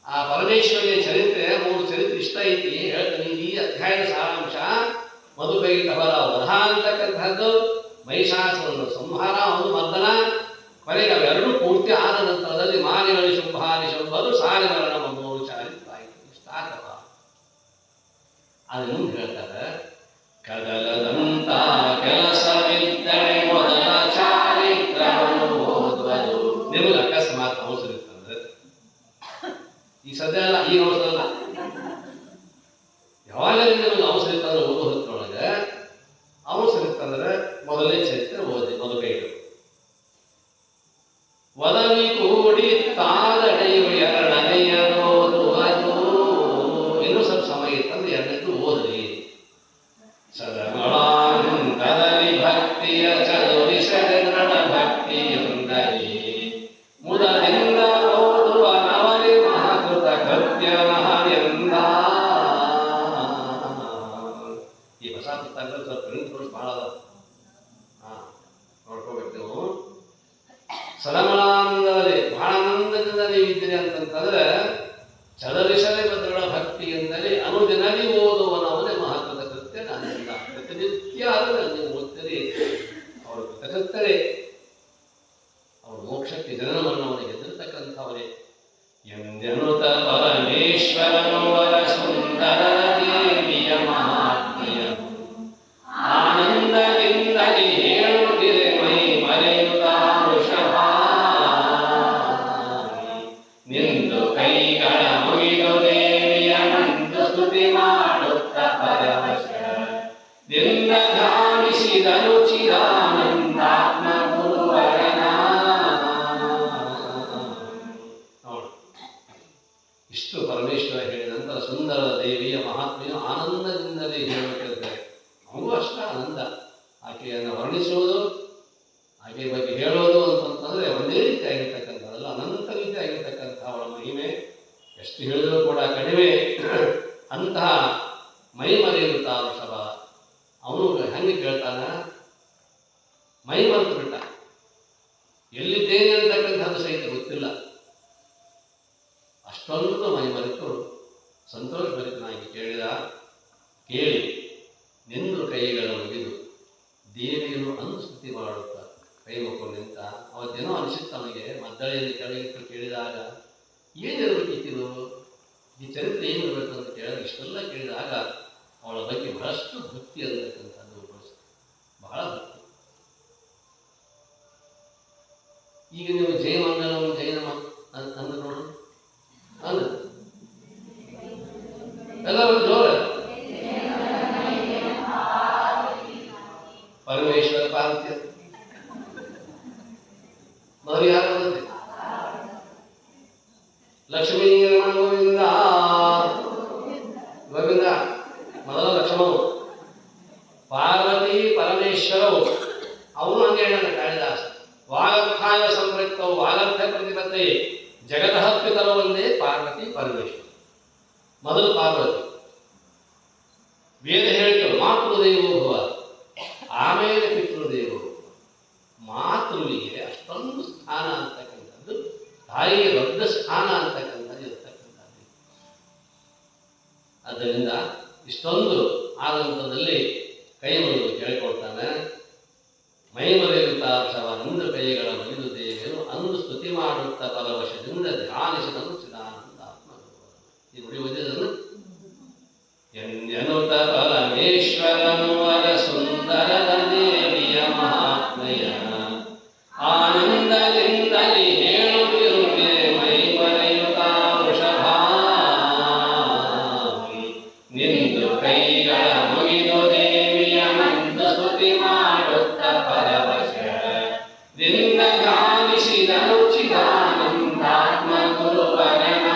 ಆ ಪರಮೇಶ್ವರಿಯ ಚರಿತ್ರೆ, ಮೂರು ಚರಿತ್ರೆ ಇಷ್ಟ ಐತಿ ಹೇಳ್ತಾನೆ. ಈ ಅಧ್ಯಾಯದ ಸಾರಾಂಶ ಮಧುಕೈಟಭರ ವಧ ಅಂತಕ್ಕಂಥದ್ದು, ಮಹಿಷಾಸುರನ ಸಂಹಾರ, ಅವನು ಮರ್ದನ, ಕೊನೆಗೆ ಅವೆರಡೂ ಪೂರ್ತಿ ಆದ ನಂತರದಲ್ಲಿ ಮಾನಿಗಳು ಶುಂಭಾನಿ ಶುಂಭರು ಸಾರಿ ಮರಣ ಮಮ್ಮೂರು ಚಾರಿ ಸ್ಟಾರ್ಟವ ಅದನ್ನು ಹೇಳ್ತಾರೆ. ಕದಲದಂತ ಕೆಲಸವಿದ್ದರೆ ಮೊದಲ ಚಾರಿತ್ರವನ್ನು ಓದುವುದು. ನಿಮಗೆ ಅಕಸ್ಮಾತ್ ಅವಸರ ಇತ್ತಂದ್ರೆ, ಈ ಸದ್ಯ ಅಲ್ಲ, ಈಗ ಅವಸರ ಅಲ್ಲ, ಯಾವಾಗಲೂ ನಿಮಗೆ ಅವಸರ ಇತ್ತಂದ್ರೆ ಓದೋ ಹೊತ್ತೊಳಗೆ ಅವಸರ ಇತ್ತಂದ್ರೆ ಮೊದಲನೇ ಚರಿತ್ರೆ ಓದಿ ಮೊದಲೈದು. ಒದವಿ ಕೂಡಿ ತಾದಡೆಯು ಎರಡನೆಯದೋದುವುದು. ಇನ್ನೂ ಸ್ವಲ್ಪ ಸಮಯ ಇತ್ತಂದ್ರೆ ಎರಡನೇದು ಓದ್ರಿ. ಸದಗಳಾನಂದದಲ್ಲಿ ಭಕ್ತಿಯ ಚದುರಿಸದೆ ದೃಢ ಭಕ್ತಿಯೊಂದಲಿ ಮುದದಿಂದ ಓದುವ ನವರಿ ಮಹಾಕೃತ ಕೃತ್ಯನಹರೆಂದ. ಈ ಹೊಸ ಪುಸ್ತಕಗಳು ಸ್ವಲ್ಪ ಪ್ರಿಂಟ್ ತೋರಿಸಿ ಬಹಳ ಅದ, ನೋಡ್ಕೋಬೇಕು ನೀವು. ಸದಗಳಾನಂದದಲ್ಲಿ ಬಹಳ ಆನಂದದಿಂದ ನೀವಿದ್ದೀರಿ ಅಂತಂತಂದ್ರೆ ಚದರಿಸದೆ ದೃಢ ಭಕ್ತಿಯಿಂದಲೇ ಅನುದಿನಲಿ ಓದುವನವನೇ ಮಹಾಕೃತ ಕೃತ್ಯ ನಾನಿಂದ. ಪ್ರತಿನಿತ್ಯ ಆದರೆ ನೀವು ಓದ್ತೀರಿ, ಅವರು ಕೃತಕರ್ತರೆ, ಅವರು ಮೋಕ್ಷಕ್ಕೆ ಜನನ ಮರಣವನ್ನು ಗೆದ್ದಿರ್ತಕ್ಕಂಥವರೇ. ಎಂದೆನುತ ಪರಮೇಶ್ವರನು ವರ ಸುಂದರ ದೇವಿಯ ಮಹಾತ್ಮೆಯ ಆನಂದದಿಂದಲೇ ಹೇಳುತ್ತಿರೆ ಮೈ ಮರೆಯುತ್ತ ವೃಷಭ. ನಿಂದು ಕೈಗಳ ಮುಗಿದು ದೇವಿಯ ನಂದು ಸ್ತುತಿ ಮಾಡುತ್ತ ಪರವಶದಿಂದ ಧ್ಯಾನಿಸಿದನು ಚಿದಾನಂದಾತ್ಮ ಗುರುವರನ. ನೋಡಿ, ಇಷ್ಟು ಪರಮೇಶ್ವರ ಹೇಳಿದ ನಂತರ ಸುಂದರ ದೇವಿಯ ಮಹಾತ್ಮೆಯು ಆನಂದದಿಂದಲೇ ಹೇಳುತ್ತಿದ್ದಾರೆ. ಅವನು ಅಷ್ಟ ಆನಂದ. ಆಕೆಯನ್ನು ವರ್ಣಿಸುವುದು, ಆಕೆ ಬಗ್ಗೆ ಹೇಳೋದು ಅಂತಂತಂದ್ರೆ ಒಂದೇ ರೀತಿ ಆಗಿರ್ತಕ್ಕಂಥದ್ದಲ್ಲ, ಅನಂತ ರೀತಿ ಆಗಿರ್ತಕ್ಕಂಥ ಅವಳ ಮಹಿಮೆ ಎಷ್ಟು ಹೇಳಿದರೂ ಕೂಡ ಕಡಿಮೆ. ಅಂತಹ ಮೈ ಮರೆಯುತ್ತಾ ವೃಷಭ ಅವನು ಹೆಂಗೆ ಕೇಳ್ತಾನ, ಮೈ ಮರೆತು ಬಿಟ್ಟ. ಎಲ್ಲಿದ್ದೇನೆ ಅಂತಕ್ಕಂಥದ್ದು ಸಹಿತ ಗೊತ್ತಿಲ್ಲ, ಅಷ್ಟೊಂದು ಮೈ ಮರೆತು ಸಂತೋಷ ಭರಿತನಾಗಿ ಕೇಳಿದ. ಕೇಳಿ ನಿಂದು ಕೈಗಳ ಮುಗಿದು ದೇವಿಯನ್ನು ಅನುಸ್ತುತಿ ಮಾಡುತ್ತಾ ಕೈ ಮುಕ್ಕೊಂಡು ನಿಂತ. ಅವತ್ತೇನೋ ಅನಿಸಿತ್ತು ಅವನಿಗೆ, ಮದ್ದಳೆಯಲ್ಲಿ ಕೆಳಗಿಟ್ಟು ಕೇಳಿದಾಗ ಏನಿರಬೇಕಿತ್ತು, ಈ ಚರಿತ್ರೆ ಏನಿರಬೇಕು ಅಂತ ಕೇಳಿದಾಗ ಇಷ್ಟೆಲ್ಲ ಕೇಳಿದಾಗ ಅವಳ ಬಗ್ಗೆ ಬಹಳಷ್ಟು ಭಕ್ತಿ ಅನ್ನತಕ್ಕಂಥದ್ದು, ಬಹಳ ಭಕ್ತಿ. ಈಗ ನೀವು ಜಯಮಂಗಲಂ ಜೈನ ಅಂದ್ರೆ ನೋಡು, ಅಲ್ಲ ಎಲ್ಲ ಒಂದು ಜೋರ ಪರಮೇಶ್ವರ ಪಾರ್ವತಿ ಮೊದಲು ಯಾರು ಬಂದಂತೆ ಲಕ್ಷ್ಮೀ ರಮಣ ಗೋವಿಂದ ಗೋವಿಂದ. ಮೊದಲ ಲಕ್ಷ್ಮಣವು, ಪಾರ್ವತಿ ಪರಮೇಶ್ವರವು. ಅವನು ಹಂಗೆ ಹೇಳ ಕಾಳಿದಾಸ, ವಾಗರ್ಥಾಯ ಸಂಪೃಕ್ತವು ವಾಗರ್ಥ ಪ್ರತಿಪತ್ತೆ ಜಗತಃ ಪಿತರೋ ಒಂದೇ ಪಾರ್ವತಿ ಪರಮೇಶ್ವರ. ಮೊದಲು ಪಾರ್ವತಿ, ವೇದ ಹೇಳಿತು ಮಾತೃದೇವೋ ಭವ, ಆಮೇಲೆ ಪಿತೃದೇವೋ. ಮಾತೃವಿಗೆ ಅಷ್ಟೊಂದು ಸ್ಥಾನ ಅಂತಕ್ಕಂಥದ್ದು, ತಾಯಿಗೆ ದೊಡ್ಡ ಸ್ಥಾನ ಅಂತಕ್ಕಂಥದ್ದು ಇರತಕ್ಕಂಥದ್ದು. ಆದ್ದರಿಂದ ಇಷ್ಟೊಂದು ಆದಂಥದಲ್ಲಿ ಕೈ ಮುಗಿದು ಕೇಳಿಕೊಳ್ತಾನೆ. ಮೈ ಮರೆಯುತ್ತಾ ವೃಷಭ ನಿಂದು ಕೈಗಳ ಮುಗಿದು ದೇವಿಯರು ಅಂದು ಸ್ತುತಿ ಮಾಡುತ್ತಾ ಪರವಶದಿಂದ ಧ್ಯಾನಿಸಿದನು ಚಿದಾನಂದ ಆತ್ಮ. ಈ ನುಡಿ ಓದಿದನು. ಎಂದೆನುತ ಪರಮೇಶ್ವರನು ವರ ಸುಂದರದ ದೇವಿಯ ಮಹಾತ್ಮೆಯ ಆನಂದದಿಂದಲೇ ಹೇಳುತ್ತಿರುವೆ ಮೈ ಮರೆಯುತ್ತ ವೃಷಭ. ನಿಂದು ಕೈಗಳ ಮುಗಿದು ದೇವಿಯ ಮಂದು ಸ್ತುತಿ ಮಾಡುತ್ತ ಪರವಶದಿಂದ ಧ್ಯಾನಿಸಿದನು ಚಿದಾನಂದಾತ್ಮ ಗುರುವರನ.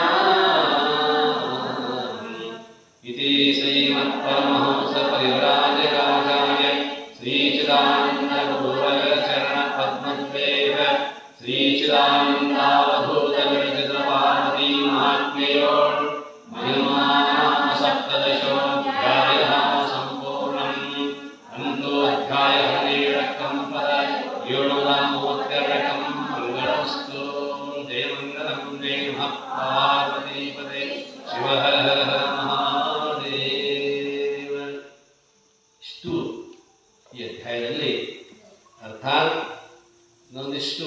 ಇತಿ ಶ್ರೀಮತ್ಪರಮಹಂಸ ಪರಿವ್ರಾಜಕಾಚಾರ್ಯ ಶ್ರೀ ಚಿದಾನಂದ ಗುರುವರ ಚರಣ ಪದ್ಮದ್ವೇವ ಶ್ರೀ ಚಿದಾನಂದಾವಧೂತ ವಿರಚಿತ ಪಾರ್ವತಿ ಮಹಾತ್ಮೆಯೋಳ್ ಮಹಿಮಾನಾಮ ಸಪ್ತದಶೋಧ್ಯಾಯಃ ಸಂಪೂರ್ಣಂ. ಅಂತೋ ಅಧ್ಯಾಯ 17 ಪದ 732 ಮಂಗಳಸ್ತು. ಜಯ ಮಂಗಲಂ ಜಯ ನಮಃ ಪಾರ್ವತಿ ಪದೇ ಶಿವ ಹರ ಹರ ಹರ ಮಹಾದೇವ. ಇಷ್ಟು ಈ ಅಧ್ಯಾಯದಲ್ಲಿ ಅರ್ಥಾತ್ ಇನ್ನೊಂದಿಷ್ಟು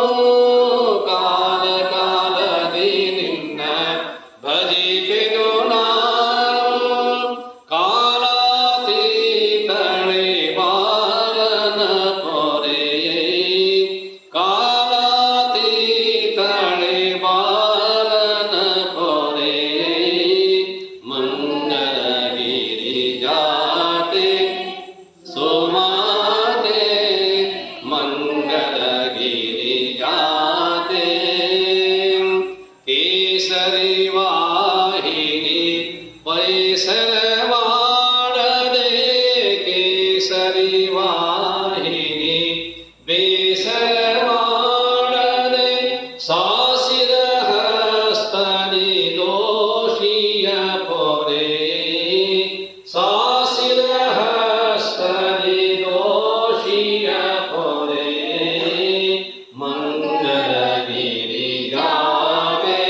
ಮಂಗಳಗಿರಿಗಾವೆ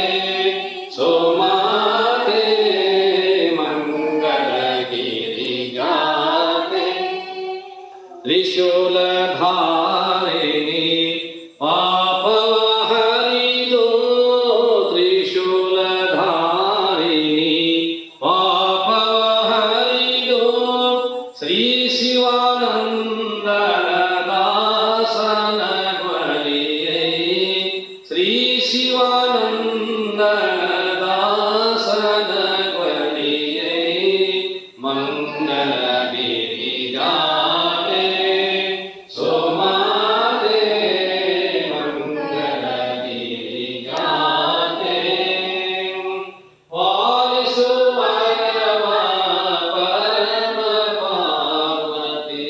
ಸೋಮಾತೆ ಮಂಗಳಗಿರಿಗಾವೆ ತ್ರಿಶೂಲಧಾರಿಣಿ ಪಾಪಹರಿದು ತ್ರಿಶೂಲಧಾರಿಣಿ ಪಾಪಹರಿದು ಶ್ರೀ ಶಿವಾನಂದನ ದಾಸನ ಬಳಿಯೇ ಶ್ರೀ ಶಿವಾನಂದನ ದಾಸನ ಬಳಿಯೇ ಮಂಗಳಗಿರಿಗಾವೆ ಸೋಮಾದೆ ಮಂಗಳಗಿರಿಗಾವೆ ಪಾಲಿಸುವನವ ಪರಮ ಪಾರ್ವತಿ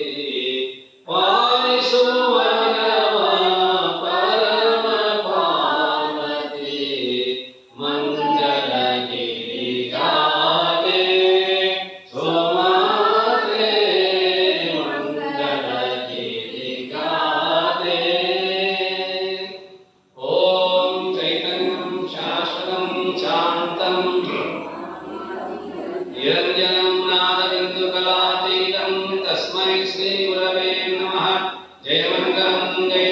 ಪಾಲಿಸುವನವ ಪರಮ ಪಾರ್ವತಿ ಮಂಗಳಗಿರಿಗಾವೆ ಸೋಮಾತೆ ಮಂಗಳಗಿರಿಗಾವೆ ಓಂ ಚೈತನ್ಯಂ ಶಾಶ್ವತಂ ಶಾಂತಂ ನಿರಂಜನಂ ನಾದಬಿಂದುಕಲಾತೀತಂ ತಸ್ಮೈ ಶ್ರೀ ಗುರವೇ ನಮಃ ಜಯ ಮಂಗಲಂ ಜಯ